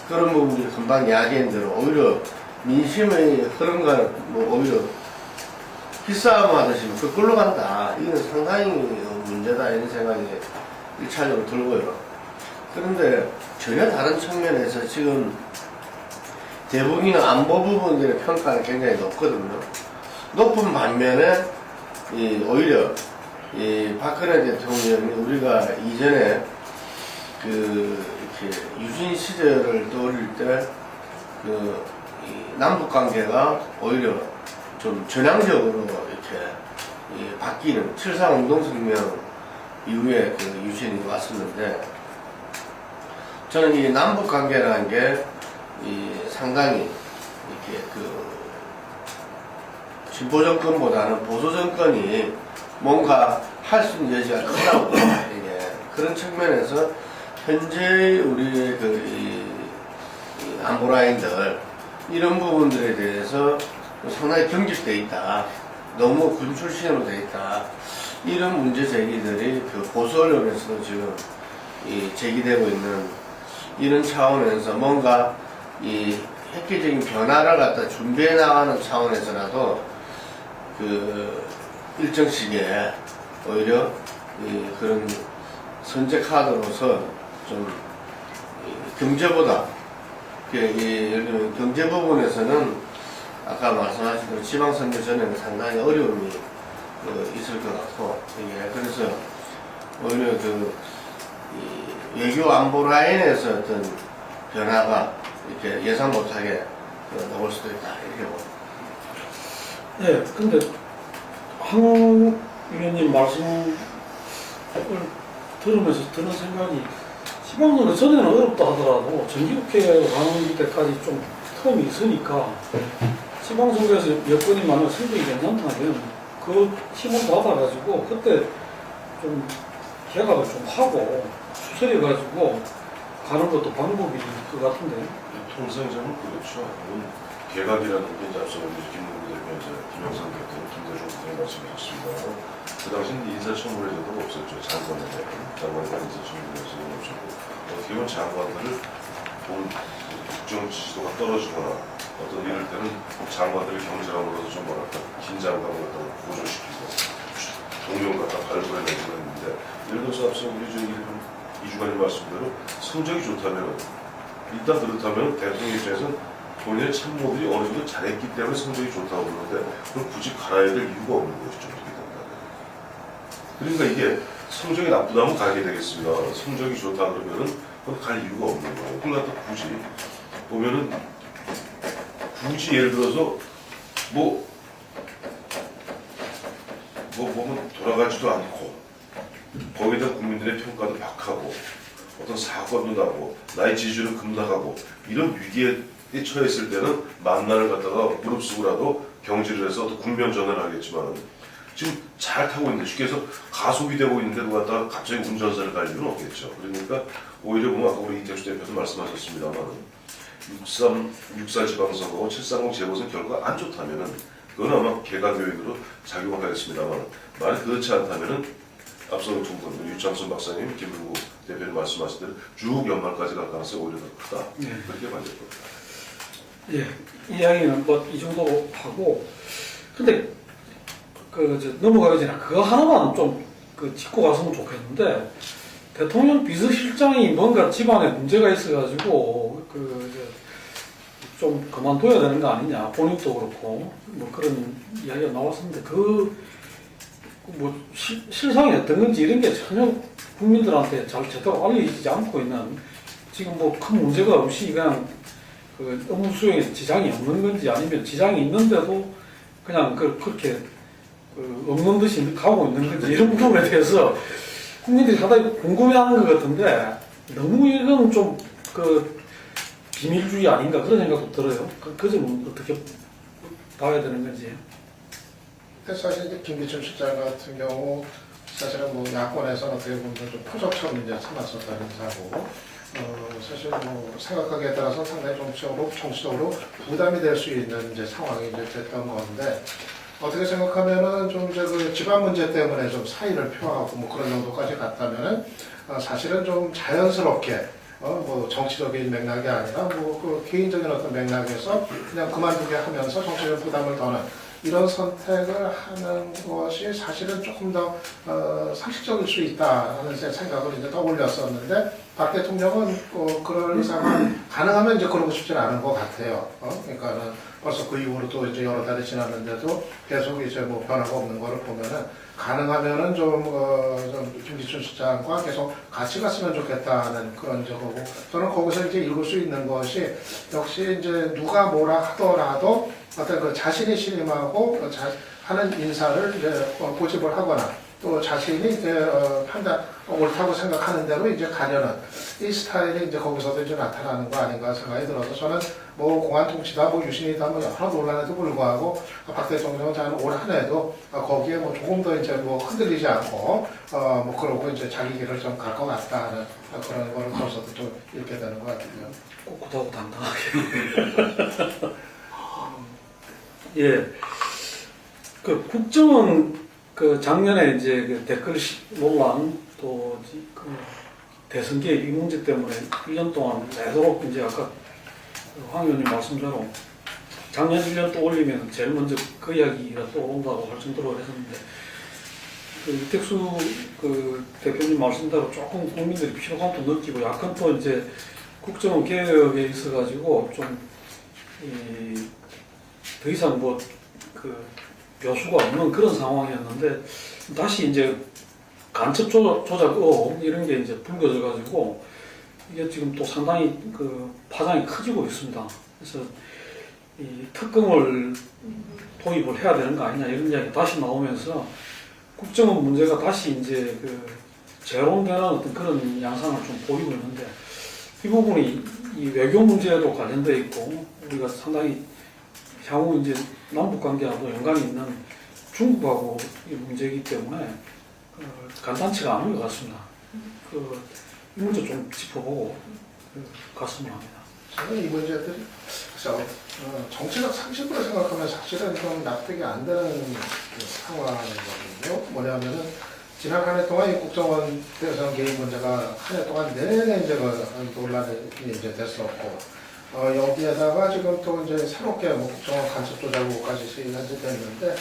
[SPEAKER 5] 그런 부분들이 금방 이야기한 대로 오히려 민심의 흐름과 뭐 오히려 기싸움 하듯이 그걸로 간다. 이건 상당히 문제다 이런 생각이 1차적으로 들고요. 그런데 전혀 다른 측면에서 지금 대북이나 안보 부분들의 평가는 굉장히 높거든요. 높은 반면에 오히려 박근혜 대통령이 우리가 이전에 이렇게 유신 시절을 떠올릴 때 남북 관계가 오히려 좀 전향적으로 이렇게 바뀌는 7.3 운동성명 이후에 그 유신이 왔었는데 저는 이 남북 관계라는 게 상당히 이렇게 진보 정권보다는 보수 정권이 뭔가 할 수 있는 여지가 크다고 이게 그런 측면에서 현재 우리의 이 안보 라인들 이런 부분들에 대해서 상당히 경직되어 있다. 너무 군 출신으로 되어 있다. 이런 문제 제기들이 그 보수 언론에서도 지금 제기되고 있는 이런 차원에서 뭔가 이 획기적인 변화를 갖다 준비해 나가는 차원에서라도 일정 시기에 오히려 그런 선제 카드로서 좀 경제보다 예를 들면 경제 부분에서는 아까 말씀하신 대로 지방선거 전에는 상당히 어려움이 있을 것 같고 그래서 오히려 이 외교 안보 라인에서 어떤 변화가 이렇게 예상 못하게 나올 수도 있다 이렇게 봅니다.
[SPEAKER 1] 네, 근데 황 의원님 말씀을 들으면서 드는 생각이 지방선거 전에는 어렵다 하더라도 정기국회로 가는 데까지 좀 텀이 있으니까 지방선거에서 여건이 만약 성적이 괜찮다면 그 힘을 받아가지고 그때 좀 개각을 좀 하고 수설해가지고 가는 것도 방법일 것 같은데.
[SPEAKER 2] 통상적으로 그렇죠. 개각이라는 게 이제 앞서 김문구 대표, 김영삼 대표, 김대중 대표 말씀하셨습니다. 그 당시는 인사청문회 제도가 없었죠. 장관에 대한 인사청문회 제도가 없었고 어떻게 보면 장관들을 본 국정 지지도가 떨어지거나 어떤 이럴 때는 장관들의 경제감으로서 좀 뭐랄까 긴장감을 갖다가 고조시키고 동료를 갖다 발굴해내고 했는데 예를 들어서 앞서 우리 이주관님 말씀대로 성적이 좋다면 일단 그렇다면 대통령 입장에서는 본인의 참모들이 어느 정도 잘했기 때문에 성적이 좋다고 그러는데 그럼 굳이 갈아야 될 이유가 없는 것이죠. 그러니까 이게 성적이 나쁘다면 가게 되겠습니다. 성적이 좋다 그러면은 그건 갈 이유가 없는 거예요. 그걸 갖다 굳이 예를 들어서 보면 돌아가지도 않고 거기다 국민들의 평가도 박하고 어떤 사건도 나고 나의 지지율은 급락하고 이런 위기에 처했을 때는 만난을 갖다가 무릅쓰고라도 경질을 해서 또 국면 전환을 하겠지만 지금 잘 타고 있는데 쉽게 해서 가속이 되고 있는데 누가 갖다가 갑자기 운전사를 갈 이유는 없겠죠. 그러니까 오히려 보면 아까 우리 이택수 대표도 말씀하셨습니다만 6.4 지방선거고 7.30 재보선 결과가 안 좋다면은 그건 아마 개각 요인으로 작용하겠습니다만 만약 그렇지 않다면은 앞서 두 분, 유창순 박사님, 김문구 대표님 말씀하신 대로 쭉 연말까지 갈 가능성이 오히려 더 크다.
[SPEAKER 1] 네.
[SPEAKER 2] 그렇게 봐야 될 겁니다.
[SPEAKER 1] 예, 이야기는 뭐 이 정도 하고, 근데 넘어가기 전에 그거 하나만 좀 짚고 갔으면 좋겠는데 대통령 비서실장이 뭔가 집안에 문제가 있어가지고 좀 그만둬야 되는 거 아니냐, 본인도 그렇고 뭐 그런 이야기가 나왔었는데 실상이 어떤 건지 이런 게 전혀 국민들한테 잘 제대로 알려지지 않고 있는, 지금 뭐 큰 문제가 없이 그냥 업무 수행에 지장이 없는 건지 아니면 지장이 있는데도 그냥 그렇게 없는 듯이 가고 있는 건지 이런 부분에 대해서 국민들이 상당히 궁금해하는 것 같은데 너무 이건 좀 비밀주의 아닌가 그런 생각도 들어요. 그 점은 어떻게 봐야 되는 건지.
[SPEAKER 4] 근데 사실 이제 김기춘 실장 같은 경우 사실은 뭐 야권에서는 어떻게 보면 좀 표적처럼 이제 삼았었다는 사고, 사실 뭐 생각하기에 따라서 상당히 정치적으로 부담이 될 수 있는 이제 상황이 이제 됐던 건데, 어떻게 생각하면은 좀 이제 그 집안 문제 때문에 좀 사의를 표하고 뭐 그런 정도까지 갔다면은 사실은 좀 자연스럽게 뭐 정치적인 맥락이 아니라 뭐 그 개인적인 어떤 맥락에서 그냥 그만두게 하면서 정치적 부담을 더는 이런 선택을 하는 것이 사실은 조금 더 상식적일 수 있다는 생각을 이제 떠올렸었는데, 박 대통령은 그럴 이상은 가능하면 이제 그러고 싶지는 않은 것 같아요. 그러니까는 벌써 그 이후로 또 이제 여러 달이 지났는데도 계속 이제 뭐 변화가 없는 거를 보면은 가능하면은 좀 김기춘 실장과 계속 같이 갔으면 좋겠다는 그런 이제 거고, 저는 거기서 이제 읽을 수 있는 것이 역시 이제 누가 뭐라 하더라도 어떤 그 자신이 신임하고 하는 인사를 이제 고집을 하거나 또 자신이 이제 판단 옳다고 생각하는 대로 이제 가려는 이 스타일이 이제 거기서도 이제 나타나는 거 아닌가 생각이 들어서, 저는 뭐 공안 통치다 뭐 유신이다 뭐 여러 논란에도 불구하고 박 대통령은 저는 올 한 해도 거기에 뭐 조금 더 이제 뭐 흔들리지 않고 뭐 그러고 이제 자기 길을 좀 갈 것 같다는 그런 거를 거기서도 좀 읽게 되는 것 같아요.
[SPEAKER 1] 꿋꿋하고 당당하게. 예. 그 국정원 그 작년에 이제 그 댓글 논란 또 그 대선 개입 이 문제 때문에 1년 동안 내도록 이제 아까 황 의원님 말씀대로 작년 1년 또 올리면 제일 먼저 그 이야기가 또 온다고 할 정도로 했었는데, 그 이택수 그 대표님 말씀대로 조금 국민들이 피로감도 느끼고 약간 또 이제 국정원 개혁에 있어가지고 좀 더 이상 뭐 그 묘수가 없는 그런 상황이었는데, 다시 이제 간첩 조작 의혹 이런 게 이제 불거져가지고 이게 지금 또 상당히 그 파장이 커지고 있습니다. 그래서 이 특검을 도입을 해야 되는 거 아니냐 이런 이야기 다시 나오면서 국정원 문제가 다시 이제 그 재론되는 어떤 그런 양상을 좀 보이고 있는데, 이 부분이 이 외교 문제에도 관련돼 있고 우리가 상당히 향후 이제 남북 관계하고 연관이 있는 중국하고 이 문제이기 때문에 간단치가 않은 것 같습니다. 이 문제 좀 짚어보고 갔으면 합니다.
[SPEAKER 4] 저는 이 문제들이 정치적 상식으로 생각하면 사실은 좀 납득이 안 되는 상황이거든요. 뭐냐면은 지난 한 해 동안 이 국정원 대선 개입 문제가 한 해 동안 내내 이제 논란이 이제 됐었고, 여기에다가 지금 또 이제 새롭게 뭐 국정원 간첩 조작 의혹까지 시행이 됐는데,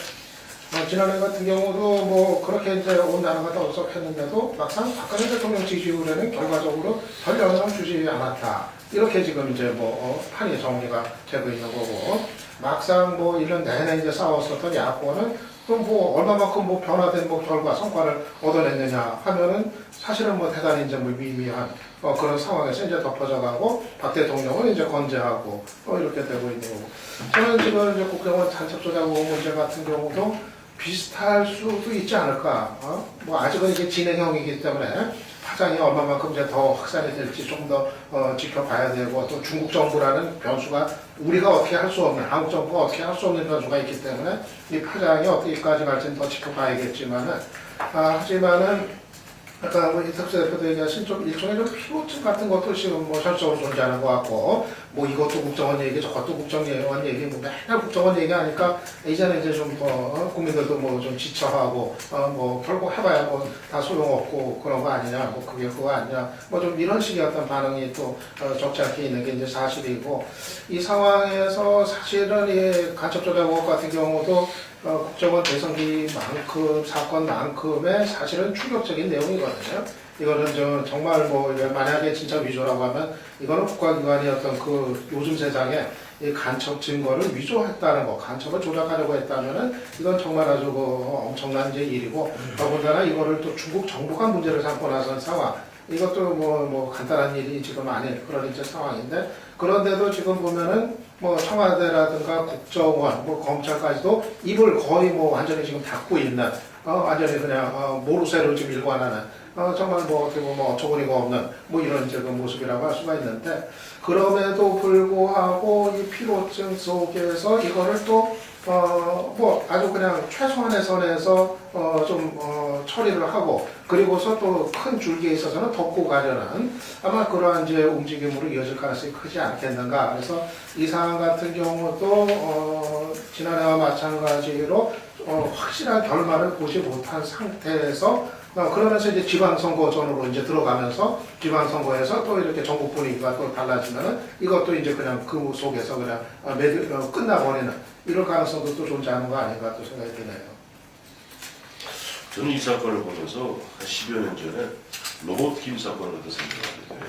[SPEAKER 4] 지난해 같은 경우도 뭐 그렇게 이제 온 나라가 떠들썩했는데도 막상 박근혜 대통령 지지율에는 결과적으로 별 영향을 주지 않았다. 이렇게 지금 이제 뭐 판이 정리가 되고 있는 거고, 막상 뭐 1년 내내 이제 싸웠었던 야권은 또 뭐 얼마만큼 뭐 변화된 뭐 결과 성과를 얻어냈느냐 하면은 사실은 뭐 대단히 이제 뭐 미미한 그런 상황에서 이제 덮어져가고 박 대통령은 이제 건재하고 이렇게 되고 있는 거고, 저는 지금 이제 국정원 간첩 조작 의혹 문제 같은 경우도 비슷할 수도 있지 않을까. 뭐 아직은 이게 진행형이기 때문에 파장이 얼마만큼 이제 더 확산이 될지 조금 더 지켜봐야 되고, 또 중국 정부라는 변수가 우리가 어떻게 할 수 없는, 한국 정부가 어떻게 할 수 없는 변수가 있기 때문에 이 파장이 어디까지 갈지는 더 지켜봐야겠지만은, 하지만은 아까 뭐 이택수 대표도 얘기하신 좀 일종의 좀 피로증 같은 것도 지금 뭐 현실적으로 존재하는 것 같고, 뭐 이것도 국정원 얘기, 저것도 국정원 얘기, 뭐 맨날 국정원 얘기하니까 이제는 이제 좀 더 국민들도 뭐 좀 지쳐하고, 뭐 결국 해봐야 뭐 다 소용없고 그런 거 아니냐, 뭐 그게 그거 아니냐, 뭐 좀 이런 식의 어떤 반응이 또 적지 않게 있는 게 이제 사실이고, 이 상황에서 사실은 이 간첩 조작 의혹 같은 경우도 국정원 대선기만큼 사건만큼의 사실은 충격적인 내용이거든요. 이거는 정말 뭐 만약에 진짜 위조라고 하면 이거는 국가기관이 어떤 그 요즘 세상에 이 간첩 증거를 위조했다는 거, 간첩을 조작하려고 했다면은 이건 정말 아주 엄청난 이제 일이고, 더군다나 이거를 또 중국 정부가 문제를 삼고 나선 상황, 이것도 뭐 간단한 일이 지금 아닌 그런 이제 상황인데, 그런데도 지금 보면은 뭐 청와대라든가 국정원, 뭐 검찰까지도 입을 거의 뭐 완전히 지금 닫고 있는 완전히 그냥 모르쇠를 지금 일관하는 정말 뭐 어떻게 보면 어처구니가 없는 뭐 이런 이제 그 모습이라고 할 수가 있는데 그럼에도 불구하고 이 피로증 속에서 이거를 또 뭐 아주 그냥 최소한의 선에서 처리를 하고 그리고서 또 큰 줄기에 있어서는 덮고 가려는 아마 그러한 이제 움직임으로 이어질 가능성이 크지 않겠는가. 그래서 이 사안 같은 경우도 지난해와 마찬가지로 확실한 결말을 보지 못한 상태에서 그러면서 이제 지방선거전으로 이제 들어가면서 지방선거에서 또 이렇게 전국 분위기가 또 달라지면은 이것도 이제 그냥 그 속에서 그냥 끝나버리는 이럴 가능성도 또 존재하는 거 아닌가 또 생각이 드네요.
[SPEAKER 2] 저는 이 사건을 보면서 한 10여 년 전에 로봇킴 사건을 또 생각하는데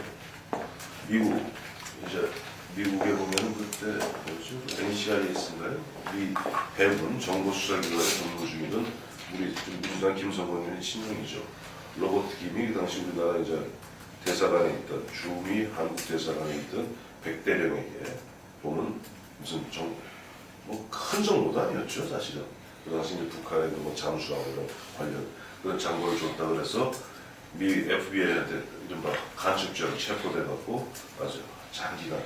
[SPEAKER 2] 미국에 보면은 그때 뭐죠? NCIS인가요? 이 해군 정보수사기관에 근무 중이던 우리 민주당 김성원님의 친형이죠. 로봇킴이 그 당시 우리나라 이제 대사관에 있던 주미 한국 대사관에 있던 백대령에게 보면 무슨 큰 정보도 아니었죠 사실은. 그 당시 이제 북한의 뭐 잠수하고 이런 관련 그런 장고를 줬다 그래서 미 FBI한테 이른바 간첩죄로 체포돼갖고 아주 장기간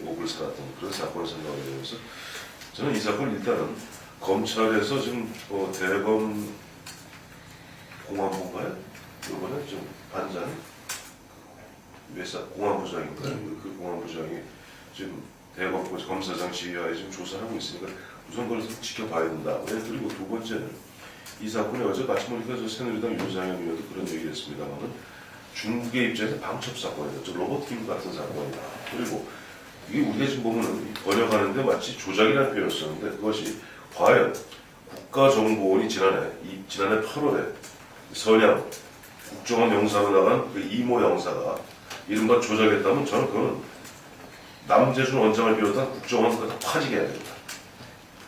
[SPEAKER 2] 옥을 살았던 그런 사건을 생각하게 되면서 저는 이 사건 일단은 검찰에서 지금 대검 공안부인가요? 이번에 좀 반장 공안부장인가요? 그 공안부장이 지금 대검 검사장 지휘하에 지금 조사하고 있으니까 우선 그걸 지켜봐야 된다. 그리고 두 번째는 이 사건이 어제 같이 보니까 새누리당 유장현 의원도 그런 얘기를 했습니다만은 중국의 입장에서 방첩 사건이다. 로봇팀 같은 사건이다. 그리고 이게 우리가 지금 보면은 번역하는데 마치 조작이라는 표현을 썼는데 그것이 과연 국가정보원이 지난해 8월에 선양 국정원 영사로 나간 그 이모 영사가 이른바 조작했다면 저는 그건 남재준 원장을 비롯한 국정원을 다 파지게 해야 됩니다.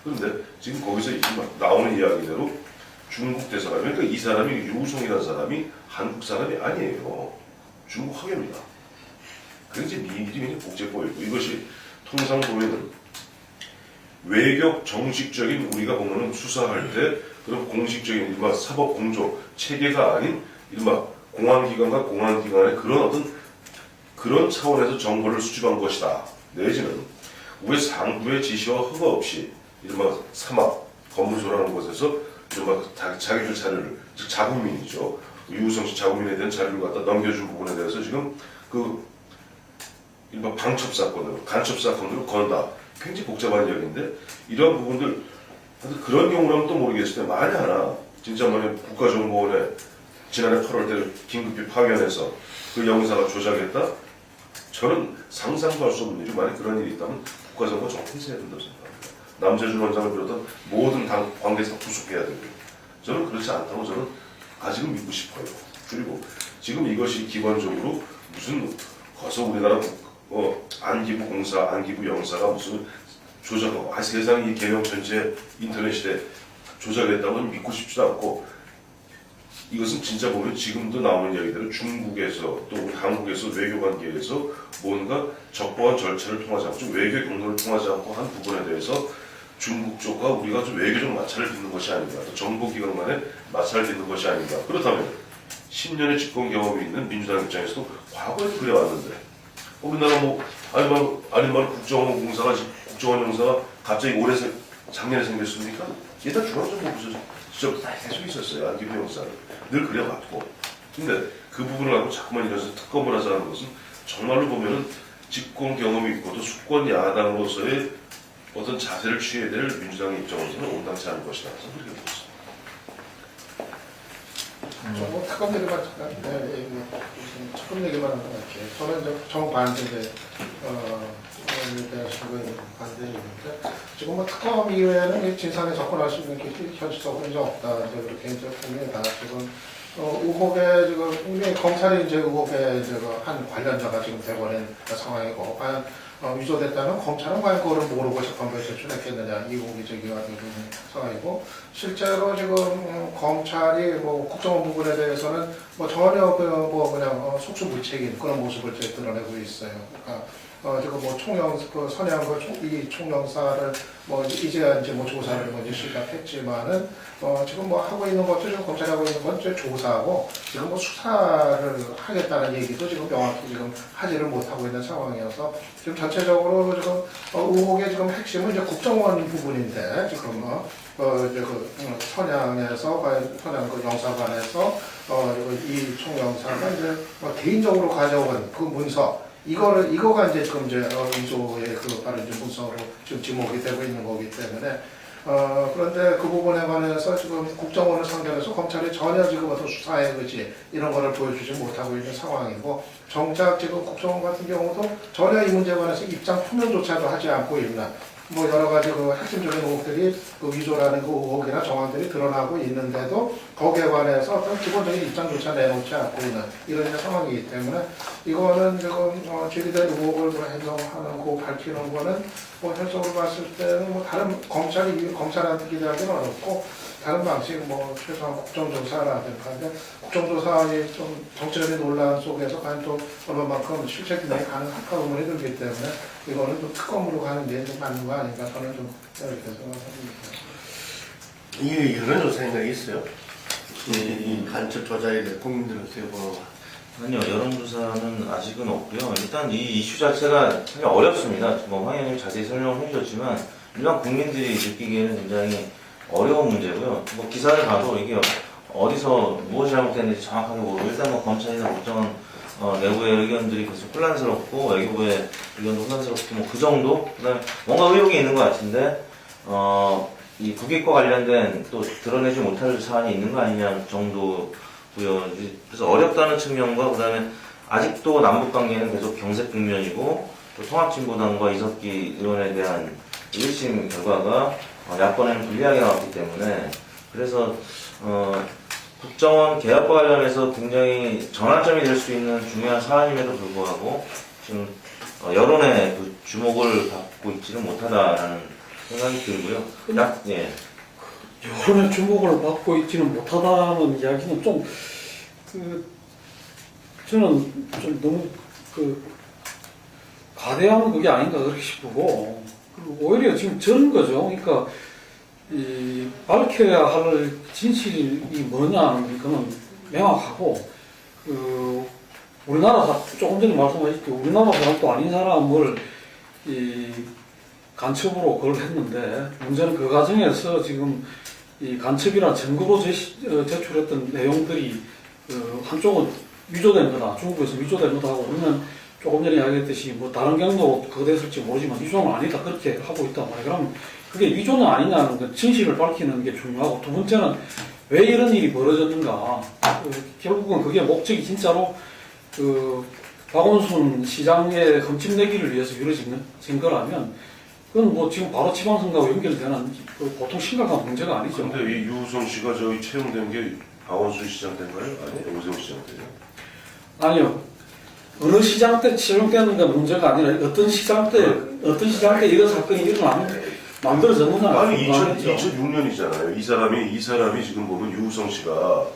[SPEAKER 2] 그런데 지금 거기서 나오는 이야기대로 중국 대사관, 그러니까 이 사람이 유우성이라는 사람이 한국 사람이 아니에요. 중국 학교입니다. 그래서 이제 이름이 복제 보이고 이것이 통상 보면은 외교 정식적인 우리가 보면은 수사할 때 그런 공식적인 이른바 사법 공조 체계가 아닌 이른바 공안기관과 공안기관의 그런 차원에서 정보를 수집한 것이다. 내지는 우리 상부의 지시와 허가 없이 이른바 사막 검문소라는 곳에서 이른바 자기들 자료를 즉 자국민이죠. 유우성 씨 자국민에 대한 자료를 갖다 넘겨준 부분에 대해서 지금 그 이른바 방첩 사건으로 간첩 사건으로 건다. 굉장히 복잡한 이야기인데 이런 부분들 그런 경우라면 또 모르겠을 때 만약 하나 진짜 만약 국가정보원에 지난해 8월 때 긴급히 파견해서 그 영사가 조작했다? 저는 상상도 할 수 없는 일이 만약 그런 일이 있다면 국가정보가 좀 해제해야 된다고 생각합니다. 남재준 원장을 비롯한 모든 관계자 구속해야 되고요. 저는 그렇지 않다고 저는 아직은 믿고 싶어요. 그리고 지금 이것이 기본적으로 무슨 거서 우리나라 안기부 공사, 안기부 영사가 무슨 조작하고 세상이 이 개명 전체 인터넷 시대 조작했다고는 믿고 싶지도 않고 이것은 진짜 보면 지금도 나오는 이야기대로 중국에서 또 우리 한국에서 외교관계에서 뭔가 적법한 절차를 통하지 않고 외교 경로를 통하지 않고 한 부분에 대해서 중국 쪽과 우리가 좀 외교적 마찰을 빚는 것이 아닌가 또 정보기관 간에 마찰을 빚는 것이 아닌가. 그렇다면 10년의 집권 경험이 있는 민주당 입장에서도 과거에도 그래왔는데 우리나라 아니면 국정원 공사가 국정원 영사가 갑자기 작년에 생겼습니까? 일단 중앙정보부에서 직접 계속 있었어요. 안기부 영사를 늘 그래왔고. 근데 그 부분을 갖고 자꾸만 이래서 특검을 하자는 것은 정말로 보면은 집권 경험이 있고도 수권 야당으로서의 어떤 자세를 취해야 될 민주당의 입장으로서는 온당치 않은 것이다. 저는 그렇게 보고 있습니다.
[SPEAKER 4] 특검 얘기만 잠깐 특검 얘기만 하는 것 같아요. 저는 이제 정반대인데 대하시고 반대인데 지금 뭐 특검 이외에는 진상에 접근할 수 있는 현실적으로 이제 없다. 이제 그렇게 이제 분명히 다 지금 의혹에 지금 분명히 검찰이 이제 의혹에 이제 한 관련자가 지금 돼버린 상황이고 과연 위조됐다면 검찰은 과연 그거를 모르고 재판부에 제출했겠느냐 이 의혹이 제기가 되는 상황이고 실제로 지금 검찰이 뭐 국정원 부분에 대해서는 뭐 전혀 그뭐 그냥 속수무책인 그런 모습을 이제 드러내고 있어요. 그러니까 지금 뭐 총영 선양 이 총영사를 뭐 이제 뭐 조사를 뭐 이제 시작했지만은 지금 뭐 하고 있는 것도 지금 검찰이 하고 있는 건 이제 조사하고 지금 뭐 수사를 하겠다는 얘기도 지금 명확히 지금 하지를 못하고 있는 상황이어서 지금 전체적으로 지금 의혹의 지금 핵심은 이제 국정원 부분인데 지금 이제 선양에서 선양 영사관에서 이 총영사가 이제 개인적으로 가져온 그 문서 이거가 이제 지금 이제 위조의 그 바로 이제 문서로 지금 지목이 되고 있는 거기 때문에 그런데 그 부분에 관해서 지금 국정원을 상대로 해서 검찰이 전혀 지금 어떤 수사의 의지 이런 거를 보여주지 못하고 있는 상황이고 정작 지금 국정원 같은 경우도 전혀 이 문제에 관해서 입장 표명조차도 하지 않고 있는 뭐 여러 가지 그 핵심적인 의혹들이 그 위조라는 그 의혹이나 정황들이 드러나고 있는데도 거기에 관해서 어떤 기본적인 입장조차 내놓지 않고 있는 이런 이제 상황이기 때문에 이거는 지금 제기된 의혹을 뭐 해명하는 거 밝히는 거는 뭐 현실적으로 봤을 때는 뭐 다른 검찰한테 기대하기는 어렵고 다른 방식 뭐 최소한 국정조사라든가 국정조사의 좀 정치적인 논란 속에서 과연 또 얼마만큼 실체 기능이 가능할까 의문이 들기 때문에 이거는 좀 특검으로 가는 게 좀 맞는 거 아닌가 저는 좀 이렇게 생각합니다.
[SPEAKER 5] 이게 여론조사 생각이 있어요? 이 간첩 조사에 대해 국민들 어떻게 보는 거?
[SPEAKER 3] 아니요, 여론조사는 아직은 없고요. 일단 이 이슈 자체가 상당히 어렵습니다. 뭐 황 의원님 자세히 설명을 해주셨지만 일반 국민들이 느끼기에는 굉장히 어려운 문제고요. 뭐 기사를 봐도 이게 어디서 무엇이 잘못됐는지 정확하게 모르고 일단 뭐 검찰이나 국정원 내부의 의견들이 계속 혼란스럽고 외교부의 의견도 혼란스럽고 뭐 그 정도? 그다음에 뭔가 의혹이 있는 것 같은데 이 국익과 관련된 또 드러내지 못할 사안이 있는 거 아니냐 정도고요. 그래서 어렵다는 측면과 그다음에 아직도 남북 관계는 계속 경색 국면이고 또 통합진보당과 이석기 의원에 대한 1심 결과가 야권에는 불리하게 나왔기 때문에 그래서 국정원 개혁과 관련해서 굉장히 전환점이 될 수 있는 중요한 사안임에도 불구하고 지금 여론의 그 주목을 받고 있지는 못하다라는 생각이 들고요. 예.
[SPEAKER 1] 여론의 주목을 받고 있지는 못하다는 이야기는 좀 저는 좀 너무 가대한 그게 아닌가 그렇게 싶고 그리고 오히려 지금 저런 거죠. 그러니까 이 밝혀야 할 진실이 뭐냐는 그는 명확하고 우리나라 조금 전에 말씀하셨듯이 우리나라 사람도 아닌 사람을 이 간첩으로 그걸 했는데 문제는 그 과정에서 지금 이 간첩이란 증거로 제출했던 내용들이 한쪽은 위조된 거다. 중국에서 위조된 거다 하고 우리는 조금 전에 이야기했듯이 뭐 다른 경로로 그거 됐을지 모르지만 위조는 아니다 그렇게 하고 있단 말이에요. 그러면 그게 위조는 아니냐는 그 진실을 밝히는 게 중요하고 두 번째는 왜 이런 일이 벌어졌는가. 결국은 그게 목적이 진짜로 박원순 시장의 흠집내기를 위해서 이루어진 거라면 그건 뭐 지금 바로 지방선거와 연결되는 보통 심각한 문제가 아니죠.
[SPEAKER 2] 근데 이 유우성 씨가 저기 채용된 게 박원순 시장 때인가요? 아니 오세훈 시장 때요?
[SPEAKER 1] 아니요. 어느 시장 때 채용되는 게 문제가 아니라 어떤 시장 때 이런 사건이 일어나면 만들어졌느냐.
[SPEAKER 2] 아니 2006년이잖아요. 이 사람이 지금 보면 유우성 씨가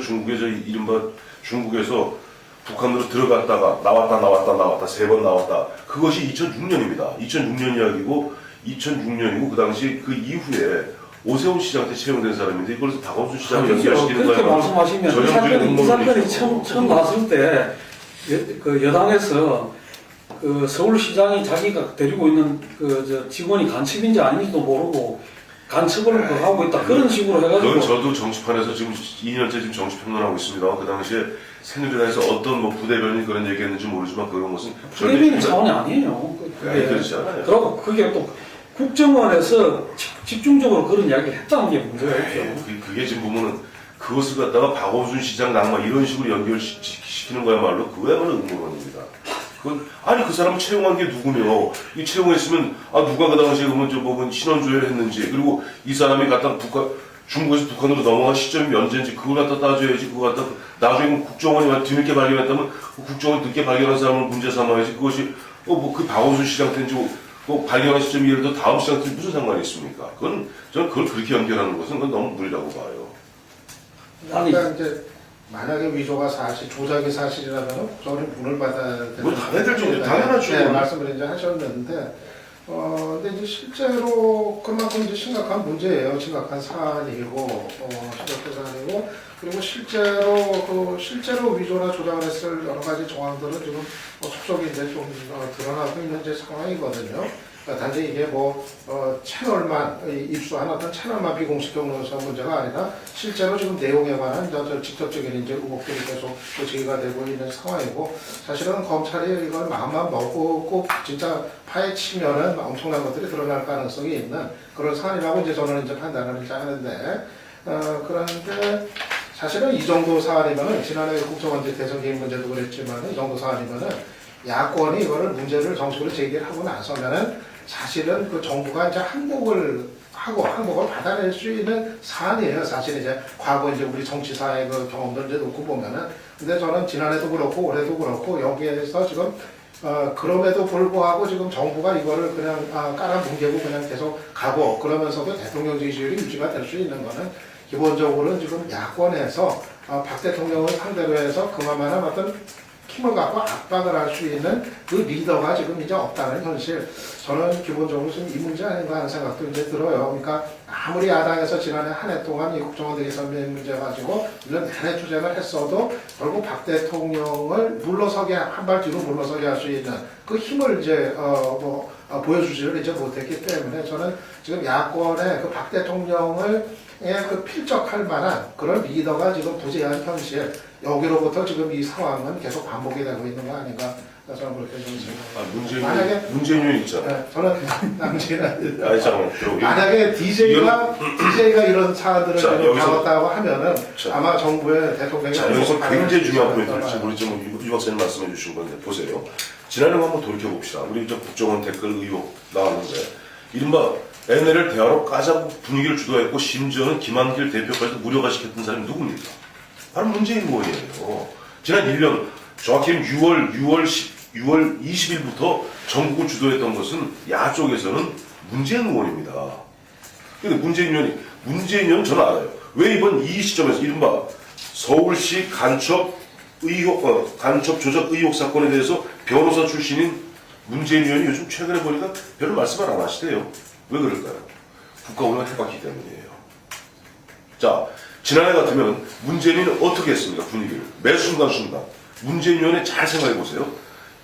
[SPEAKER 2] 중국에 이른바 중국에서 북한으로 들어갔다가 나왔다 세 번 나왔다. 그것이 2006년입니다. 2006년 이야기고 2006년이고 그 당시 그 이후에 오세훈 시장 때 채용된 사람인데 이걸 박원순 시장을 연결시키는 거예요.
[SPEAKER 1] 그렇게 말씀하시면 이 사건이 처음 나왔을 때 그 여당에서 그 서울시장이 자기가 데리고 있는 그 직원이 간첩인지 아닌지도 모르고 간첩을 하고 있다 그런 식으로 해가지고.
[SPEAKER 2] 그건 저도 정치판에서 지금 2년째 지금 정치평론하고 있습니다. 그 당시에 새누리당에서 어떤 뭐 부대변인이 그런 얘기했는지 모르지만 그런 것은
[SPEAKER 1] 부대변인 차원이 아니에요.
[SPEAKER 2] 아니, 그렇지 않아요.
[SPEAKER 1] 그리고 그게 또 국정원에서 집중적으로 그런 이야기를 했다는 게 문제였죠.
[SPEAKER 2] 그게 지금 보면은 그것을 갖다가 박원순 시장 낭만 이런 식으로 연결시키는 거야말로 그야말로 음모론입니다. 아니 그 사람을 채용한 게 누구며 이 채용했으면 누가 그 당시에 그러면 신원조회를 했는지 그리고 이 사람이 갖다 중국에서 북한으로 넘어간 시점이 언제인지 그걸 갖다 따져야지. 그거 갖다 나중에 국정원이 뒤늦게 발견했다면 국정원이 늦게 발견한 사람을 문제 삼아야지. 그것이 그 박원순 시장 때인지 발견한 시점이 예를 들어 다음 시장 때 무슨 상관이 있습니까? 저는 그걸 그렇게 연결하는 것은 그건 너무 무리라고 봐요.
[SPEAKER 4] 아까 이제 만약에 위조가 사실, 조작이 사실이라면 국정원이 문을 받아야 되는.
[SPEAKER 2] 뭐 당해야 될 정도 당연하죠.
[SPEAKER 4] 네, 말씀을 이제 하셨는데, 근데 이제 실제로 그만큼 이제 심각한 문제예요. 심각한 사안이고, 심각한 사안이고, 그리고 실제로 위조나 조작을 했을 여러 가지 정황들은 지금 속속이 이제 좀 드러나고 있는 이제 상황이거든요. 그러니까 단지 이게 채널만 입수한 어떤 채널만 비공식 경로에서 문제가 아니라 실제로 지금 내용에 관한 직접적인 이제 의혹들이 계속 제기가 되고 있는 상황이고, 사실은 검찰이 이걸 마음만 먹고 꼭 진짜 파헤치면은 엄청난 것들이 드러날 가능성이 있는 그런 사안이라고 이제 저는 이제 판단을 이제 하는데, 그런데 사실은 이 정도 사안이면은 지난해 국정원제 대선 개입 문제도 그랬지만 이 정도 사안이면은 야권이 이거를 문제를 정식으로 제기를 하고 나서면은 사실은 그 정부가 이제 항복을 받아낼 수 있는 사안이에요. 사실 이제 과거 이제 우리 정치사의 그 경험들 이제 놓고 보면은, 근데 저는 지난해도 그렇고 올해도 그렇고 여기에서 지금 그럼에도 불구하고 지금 정부가 이거를 그냥 깔아뭉개고 그냥 계속 가고, 그러면서도 대통령 지지율이 유지가 될 수 있는 거는 기본적으로는 지금 야권에서 박 대통령을 상대로 해서 그만한 어떤 힘을 갖고 압박을 할 수 있는 그 리더가 지금 이제 없다는 현실. 저는 기본적으로 지금 이 문제 아닌가 하는 생각도 이제 들어요. 그러니까 아무리 야당에서 지난해 한 해 동안 이 국정원 대기선배 문제 가지고 1년 내내 투쟁을 했어도 결국 박 대통령을 한 발 뒤로 물러서게 할 수 있는 그 힘을 이제 보여주지를 이제 못했기 때문에 저는 지금 야권의 그 박 대통령을 그 필적할 만한 그런 리더가 지금 부재한 현실, 여기로부터 지금 이 상황은 계속 반복이 되고 있는 거 아닌가, 저는 그렇게 좀 생각합니다.
[SPEAKER 2] 문재인 있잖아.
[SPEAKER 4] 네, 저는 남진은
[SPEAKER 2] 아니 잠깐만 들어보기.
[SPEAKER 4] 만약에 DJ가 이런 사안들을
[SPEAKER 2] 자,
[SPEAKER 4] 지금
[SPEAKER 2] 여기서-
[SPEAKER 4] 다뤘다고 하면은
[SPEAKER 2] 자,
[SPEAKER 4] 아마 정부의 대통령이
[SPEAKER 2] 자, 여기서 굉장히 중요한
[SPEAKER 4] 있을
[SPEAKER 2] 포인트를 지금
[SPEAKER 4] 거예요.
[SPEAKER 2] 우리 지금 유 박사님 말씀해 주신 건데 보세요. 지난해 한번 돌이켜 봅시다. 우리 저 국정원 댓글 의혹 나왔는데 이른바 NLL 대화로 까자고 분위기를 주도했고 심지어는 김한길 대표까지도 무료가 시켰던 사람이 누굽니까? 바로 문재인 의원이에요. 지난 1년 정확히 6월 20일부터 전국을 주도했던 것은 야 쪽에서는 문재인 의원입니다. 근데 문재인 의원은 저는 알아요. 왜 이번 이 시점에서 이른바 서울시 간첩 조작 의혹 사건에 대해서 변호사 출신인 문재인 의원이 요즘 최근에 보니까 별로 말씀을 안 하시대요. 왜 그럴까요? 국가 운영을 해봤기 때문이에요. 자, 지난해 같으면 문재인은 어떻게 했습니까? 분위기를. 매 순간순간. 문재인 의원이 잘 생각해 보세요.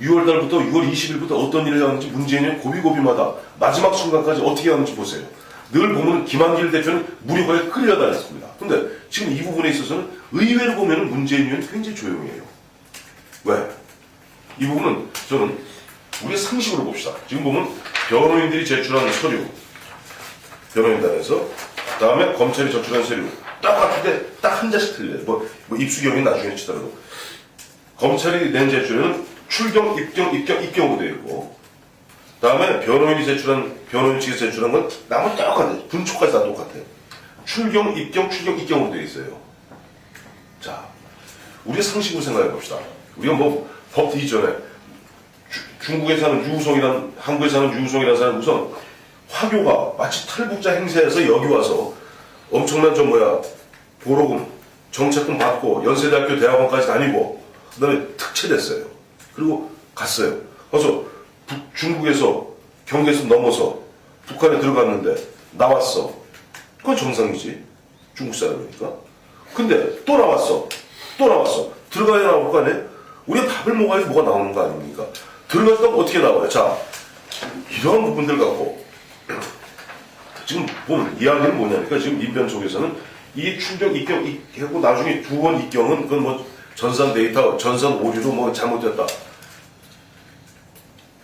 [SPEAKER 2] 6월달부터 6월 20일부터 어떤 일을 하는지 문재인 의원 고비고비마다 마지막 순간까지 어떻게 하는지 보세요. 늘 보면 김한길 대표는 무료하게 끌려다녔습니다. 근데 지금 이 부분에 있어서는 의외로 보면 문재인 의원이 굉장히 조용해요. 왜? 이 부분은 저는 우리가 상식으로 봅시다. 지금 보면 변호인들이 제출한 서류, 변호인단에서, 그 다음에 검찰이 제출한 서류, 똑같은데 딱 한 자씩 틀려요. 뭐 입수경이 나중에 치더라도. 검찰이 낸 제출에는 출경, 입경으로 되어 있고, 그 다음에 변호인 측에서 제출한 건 나머지 똑같아요. 분초까지 다 똑같아요. 출경, 입경으로 되어 있어요. 자, 우리가 상식으로 생각해 봅시다. 우리가 법 이전에 중국에 사는 유우성이란, 한국에 사는 유우성이라는 사람은 우선 화교가 마치 탈북자 행세에서 여기 와서 엄청난 보로금, 정책금 받고 연세대학교 대학원까지 다니고 그 다음에 특채됐어요. 그리고 갔어요. 그래서 중국에서 경계선 넘어서 북한에 들어갔는데 나왔어. 그건 정상이지. 중국 사람이니까. 근데 또 나왔어. 들어가야 나올 거 아니에요? 우리가 밥을 먹어야지 뭐가 나오는 거 아닙니까? 들어갔다가 어떻게 나와요? 자, 이러한 부분들 갖고 지금 보면 이야기는 뭐냐니까 지금 민변 쪽에서는 이 출경 입경하고 나중에 2번 입경은 그건 전산 데이터, 전산 오류로 잘못됐다.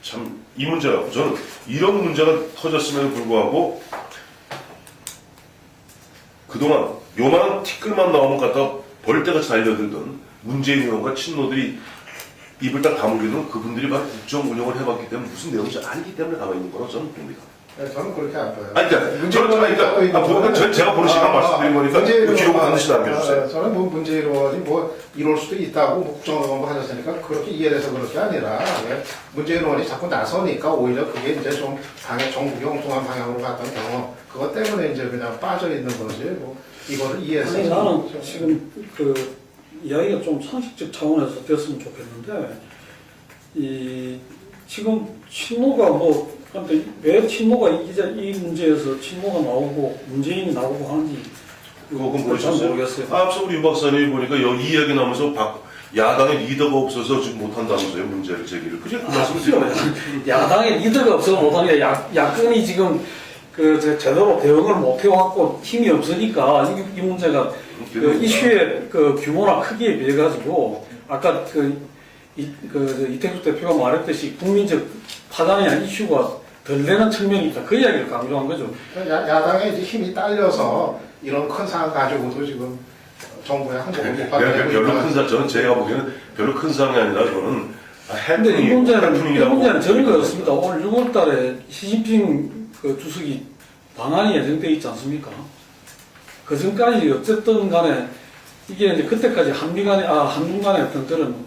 [SPEAKER 2] 참 이 문제라고 저는 이런 문제가 터졌음에도 불구하고 그동안 요만한 티끌만 나오면 갖다 벌떼같이 달려들던 문재인 의원과 친노들이 입을 딱 다물기는 그분들이 바로 국정 운영을 해봤기 때문에 무슨 내용인지 알기 때문에 가만히 있는 거라고 저는 봅니다.
[SPEAKER 4] 네, 저는 그렇게 안 봐요.
[SPEAKER 2] 제가 보는 시간 말씀드린 거니까 기록 반드시 남겨주세요.
[SPEAKER 4] 저는 문재인 의원이 이럴 수도 있다고 국정원고 하셨으니까 그렇게 이해를 해서 그럴 게 아니라 문재인 의원이 자꾸 나서니까 오히려 그게 이제 좀 정국이 엉뚱한 방향으로 갔던 경험, 그것 때문에 이제 그냥 빠져 있는 거지. 이거를 이해해서.
[SPEAKER 1] 아니, 나는 지금 이야기가 좀 상식적 차원에서 됐으면 좋겠는데, 지금 친노가 근데 왜 친노가 이 문제에서 친노가 나오고 문재인이 나오고 하는지
[SPEAKER 2] 그건
[SPEAKER 1] 잘
[SPEAKER 2] 모르셨어요?
[SPEAKER 1] 모르겠어요.
[SPEAKER 2] 앞서 우리 유 박사님이 보니까 이 이야기 나오면서 야당의 리더가 없어서 지금 못한다면서요, 문제를 제기를. 그게 그 말씀을 드려요.
[SPEAKER 1] 야당의 리더가 없어서 못하는 게 야권이 지금 제대로 대응을 못 해왔고 힘이 없으니까 이 문제가 그 이슈의 그 규모나 크기에 비해 가지고 아까 이태수 대표가 말했듯이 국민적 파장이나 이슈가 덜 되는 측면이 있다. 그 이야기를 강조한 거죠.
[SPEAKER 4] 야당의 이제 힘이 딸려서 이런 큰 사안 가지고도 지금 정부의 항복을 못 받게 되고
[SPEAKER 2] 별로
[SPEAKER 4] 있다.
[SPEAKER 2] 큰 사, 저는 제가 보기에는 별로 큰 사항이 아니라 저는
[SPEAKER 1] 근데 이 문제는
[SPEAKER 2] 해프닝이라고
[SPEAKER 1] 저런 거였습니다. 오늘 6월 달에 시진핑 주석이 방한이 예정되어 있지 않습니까? 그 전까지 어쨌든 간에 이게 이제 그때까지 한중 간의 어떤 그런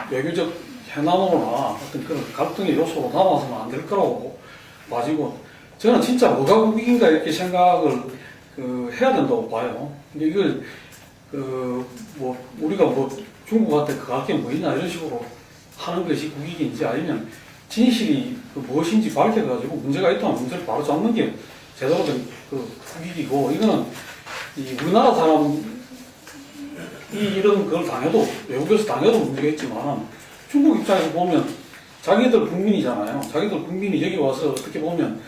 [SPEAKER 1] 외교적 해나노나 어떤 그런 갈등의 요소로 남아서는 안 될 거라고 봐지고, 저는 진짜 뭐가 국익인가 이렇게 생각을 해야 된다고 봐요. 근데 이걸 우리가 중국한테 그할 게 뭐 있냐 이런 식으로 하는 것이 국익인지, 아니면 진실이 무엇인지 밝혀가지고 문제가 있다면 문제를 바로 잡는 게 제대로 된 국익이고, 이거는 우리나라 사람이 이런 걸 당해도, 외국에서 당해도 문제가 있지만 중국 입장에서 보면 자기들 국민이잖아요. 자기들 국민이 여기 와서 어떻게 보면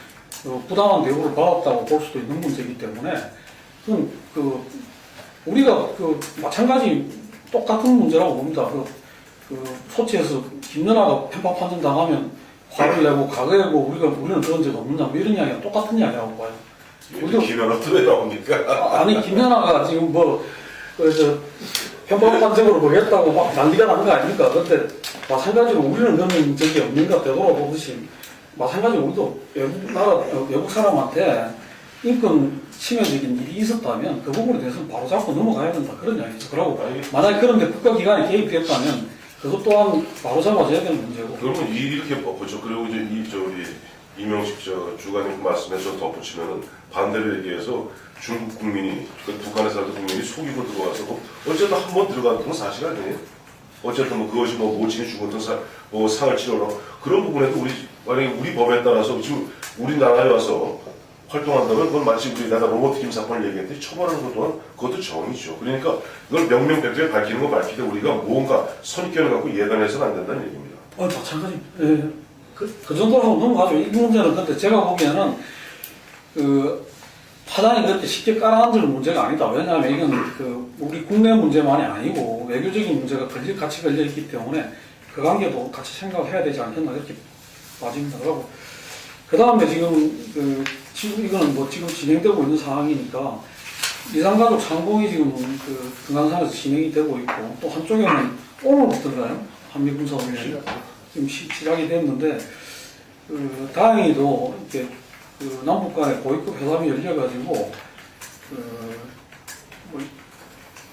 [SPEAKER 1] 부당한 대우를 받았다고 볼 수도 있는 문제이기 때문에, 우리가 마찬가지 똑같은 문제라고 봅니다. 소치에서 김연아가 편파 판정 당하면 화를 내고 과거에 우리는 그런 적 없느냐, 뭐 이런 이야기가 똑같은 이야기라고 봐요.
[SPEAKER 2] 김연아 왜 나옵니까?
[SPEAKER 1] 아니, 김연아가 지금 편파 판정으로 보겠다고 막 난리가 나는 거 아닙니까? 그런데 마찬가지로 우리는 그런 적이 없는가 되돌아보듯이, 마찬가지로 우리도 외국 사람한테 인권 침해적인 일이 있었다면 그 부분에 대해서는 바로 잡고 넘어가야 된다, 그런 이야기죠. 그러고 만약에 그런데 국가기관이 개입됐다면 그것 또한 바로 잡아줘야 되는 문제고.
[SPEAKER 2] 그러면 이렇게 보죠. 그리고 이제 우리 이명식 주관님 말씀에 저 덧붙이면은 반대로 얘기해서 중국 국민이, 북한에 사는 국민이 속이고 들어와서 어쨌든 한 번 들어가는 건 사실 아니에요. 어쨌든 그것이 모친이 죽었던 상을 치러러 그런 부분에도 만약에 우리 법에 따라서 지금 우리나라에 와서 활동한다면 그건 마치 우리나라 로버트킴 사건을 얘기했는데 처벌하는 것 또한 그것도 정의죠. 그러니까 이걸 명명백백하게 밝히는 거 밝히되 우리가 뭔가 선입견을 갖고 예단해서는 안 된다는 얘기입니다.
[SPEAKER 1] 마찬가지. 예. 그 정도로 하고 넘어가죠. 이 문제는 근데 제가 보기에는 파장이 그렇게 쉽게 깔아앉을 문제가 아니다. 왜냐하면 이건 우리 국내 문제만이 아니고 외교적인 문제가 같이 걸려있기 때문에 그 관계도 같이 생각을 해야 되지 않겠나, 이렇게 봐집니다. 그러고 그 다음에 지금 이거는 지금 진행되고 있는 상황이니까 이산가족 상봉이 지금 등한산에서 진행이 되고 있고, 또 한쪽에는 오늘부터인가요? 한미군사훈련이 지금 시작이 됐는데, 다행히도 이렇게 남북 간의 고위급 회담이 열려가지고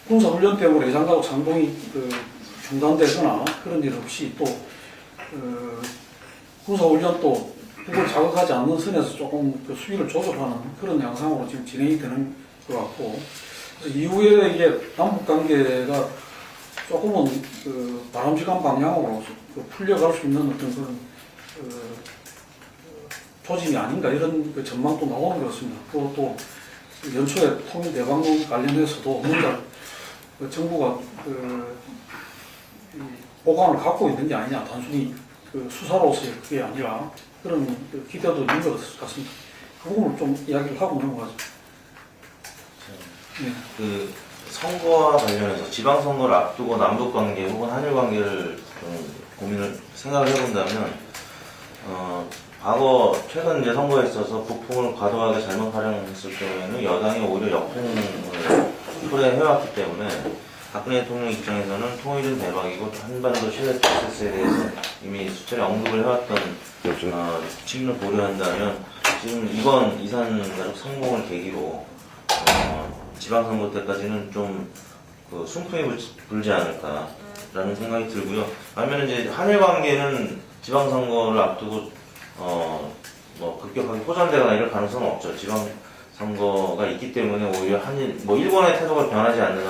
[SPEAKER 1] 군사훈련 때문에 이산가족 상봉이 중단되거나 그런 일 없이, 또 군사훈련도 북을 자극하지 않는 선에서 조금 수위를 조절하는 그런 양상으로 지금 진행이 되는 것 같고, 그래서 이후에 이게 남북 관계가 조금은 바람직한 방향으로 풀려갈 수 있는 어떤 그런 조짐이 아닌가, 이런 전망도 나오는 것 같습니다. 또 연초에 통일 대방론 관련해서도 뭔가 정부가 보관을 갖고 있는 게 아니냐, 단순히 수사로서의 그게 아니라 그런 기대도 있는 것 같습니다. 그 부분을 좀 이야기를 하고 넘어가죠. 네.
[SPEAKER 3] 선거와 관련해서 지방선거를 앞두고 남북관계 혹은 한일관계를 좀 생각을 해본다면, 과거 최근 이제 선거에 있어서 북풍을 과도하게 잘못 활용했을 경우에는 여당이 오히려 역풍을 초래해왔기 때문에 박근혜 대통령 입장에서는 통일은 대박이고 한반도 신뢰 프로세스에 대해서 이미 수차례 언급을 해왔던 측면을 고려한다면, 지금 이번 이산가족 상봉을 계기로 지방선거 때까지는 좀 순풍이 불지 않을까라는 생각이 들고요. 반면에 이제 한일 관계는 지방선거를 앞두고 급격하게 호전되거나 이럴 가능성은 없죠. 지방선거가 있기 때문에 오히려 일본의 태도가 변하지 않는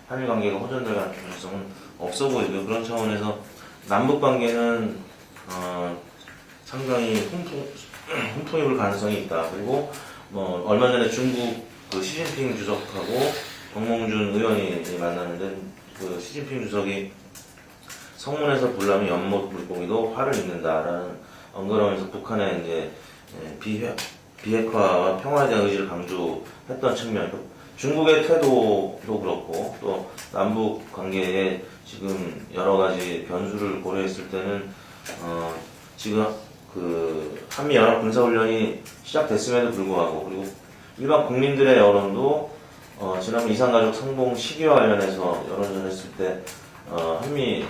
[SPEAKER 3] 한 한일 관계가 호전될 가능성은 없어 보이고요. 그런 차원에서 남북 관계는 상당히 훈풍이 불 가능성이 있다. 그리고 뭐 얼마 전에 중국 그 시진핑 주석하고 정몽준 의원이 만났는데 그 시진핑 주석이 성문에서 불나면 연못 물고기도 화를 입는다라는 언급하면서 북한의 이제 비핵화와 평화에 대한 의지를 강조했던 측면, 중국의 태도도 그렇고 또 남북 관계에 지금 여러 가지 변수를 고려했을 때는 지금 그 한미 연합 군사훈련이 시작됐음에도 불구하고 그리고 일반 국민들의 여론도 지난번 이산가족 상봉 시기와 관련해서 여론을 했을 때 한미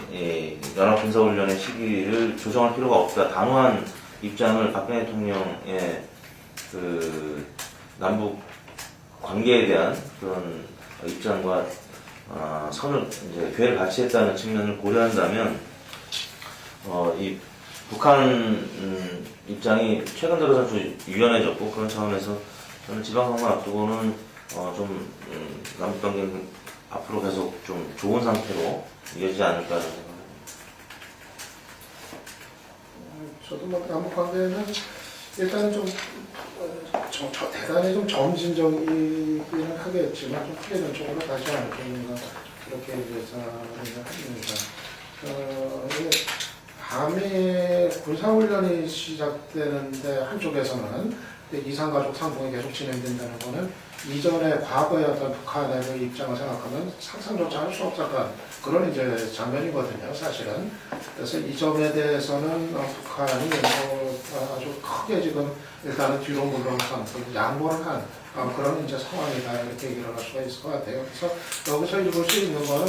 [SPEAKER 3] 연합 군사훈련의 시기를 조정할 필요가 없다 단호한 입장을 박근혜 대통령의 그 남북 관계에 대한 그런 입장과 선을 이제 괴를 같이 했다는 측면을 고려한다면 이 북한 입장이 최근 들어서 좀 유연해졌고 그런 차원에서 저는 지방선거 앞두고는 좀 남북 관계는 앞으로 계속 좀 좋은 상태로 이어지지 않을까라는 생각입니다.
[SPEAKER 4] 저도 뭐 남북 관계는 일단은 좀 대단히 좀 점진적이기는 하겠지만 좀 크게 쪽으로 가지 않겠는가 그렇게 예상합니다. 이게 밤에 군사훈련이 시작되는데 한쪽에서는 이산가족 상봉이 계속 진행된다는 거는 이전에 과거의 어떤 북한의 그 입장을 생각하면 상상조차 할 수 없었던 그런 이제 장면이거든요, 사실은. 그래서 이 점에 대해서는 북한이 아주 크게 지금 일단은 뒤로 물러나서 양보를 한 그런 이제 상황이다 이렇게 얘기를 할 수가 있을 것 같아요. 그래서 여기서 이제 볼 수 있는 거는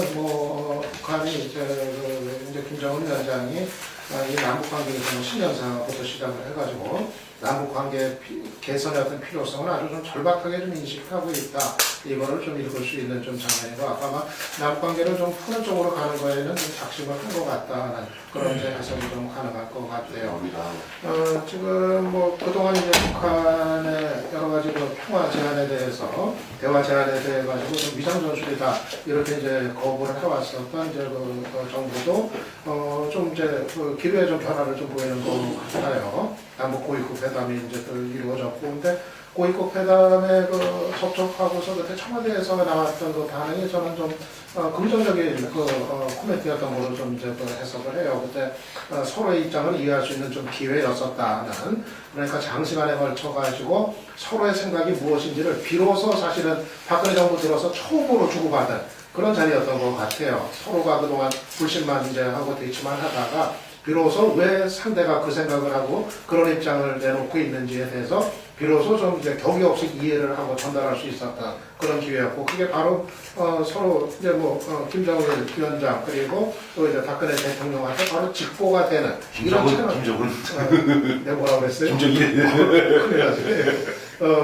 [SPEAKER 4] 북한이 이제 김정은 위원장이 이 남북 관계에서는 신년사부터 시작을 해가지고 남북 관계 개선의 어떤 필요성을 아주 좀 절박하게 좀 인식하고 있다. 이거를 좀 읽을 수 있는 좀 장면인 것 같고 아마 남북 관계를 좀 푸는 쪽으로 가는 거에는 좀 작심을 한 것 같다는 그런 이제 해석이 좀 가능할 것 같아요. 지금 뭐 그동안 이제 북한의 여러 가지 그 평화 제안에 대해서 대화 제안에 대해 가지고 좀 위장 전술이다 이렇게 이제 거부를 해왔었던 이제 그 정부도 좀 이제 그 기류의 좀 변화를 좀 보이는 것 같아요. 남북 고위급 회담이 이제 또 이루어졌고 근데 고위급 회담에 그 접촉하고서 그때 청와대에서 나왔던 그 반응이 저는 좀 긍정적인 그 코멘트였던 걸로 좀 이제 그 해석을 해요. 그때 서로의 입장을 이해할 수 있는 좀 기회였었다는 그러니까 장시간에 걸쳐 가지고 서로의 생각이 무엇인지를 비로소 사실은 박근혜 정부 들어서 처음으로 주고받은 그런 자리였던 것 같아요. 서로가 그동안 불신만 이제 하고 대치만 하다가 비로소 왜 상대가 그 생각을 하고 그런 입장을 내놓고 있는지에 대해서 비로소 좀 이제 격의 없이 이해를 하고 전달할 수 있었던 그런 기회였고 그게 바로 서로 이제 김정일 위원장 그리고 또 이제 박근혜 대통령한테 바로 직보가 되는 이런
[SPEAKER 2] 김정은
[SPEAKER 4] 내가 뭐라고 그랬어요?
[SPEAKER 2] 김정일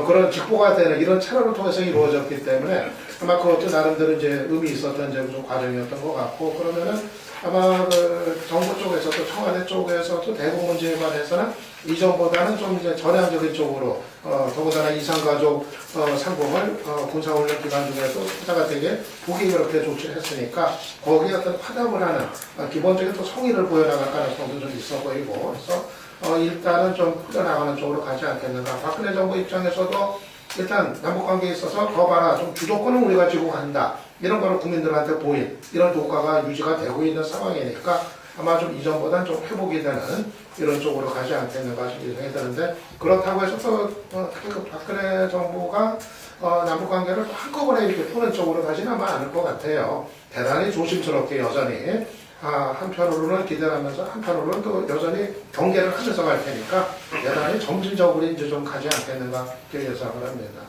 [SPEAKER 4] 그런 직보가 되는 이런 채널을 통해서 이루어졌기 때문에 아마 그것도 나름대로 이제 의미 있었던 이제 좀 과정이었던 것 같고 그러면은 아마 그 정부 쪽에서도 청와대 쪽에서도 대북 문제에 관해서는 이전보다는 좀 이제 전향적인 쪽으로 더군다나 이산가족 상봉을 군사훈련 기간 중에도 투자가 되게 보기 그렇게 조치를 했으니까 거기에 어떤 화답을 하는 기본적인 또 성의를 보여나갈 가능성도 좀 있어 보이고 그래서 일단은 좀 풀어나가는 쪽으로 가지 않겠는가. 박근혜 정부 입장에서도 일단 남북관계에 있어서 더 봐라 좀 주도권은 우리가 쥐고 간다 이런 거를 국민들한테 보인 이런 효과가 유지가 되고 있는 상황이니까 아마 좀 이전보다는 좀 회복이 되는 이런 쪽으로 가지 않겠는가 생각이 드는데 그렇다고 해서 또 특히 그 박근혜 정부가 남북관계를 한꺼번에 이렇게 푸는 쪽으로 가지는 아마 않을 것 같아요. 대단히 조심스럽게 여전히 한편으로는 기대를 하면서 한편으로는 또 여전히 경계를 하면서 갈 테니까 대단히 점진적으로 이제 좀 가지 않겠는가 그렇게 예상을 합니다.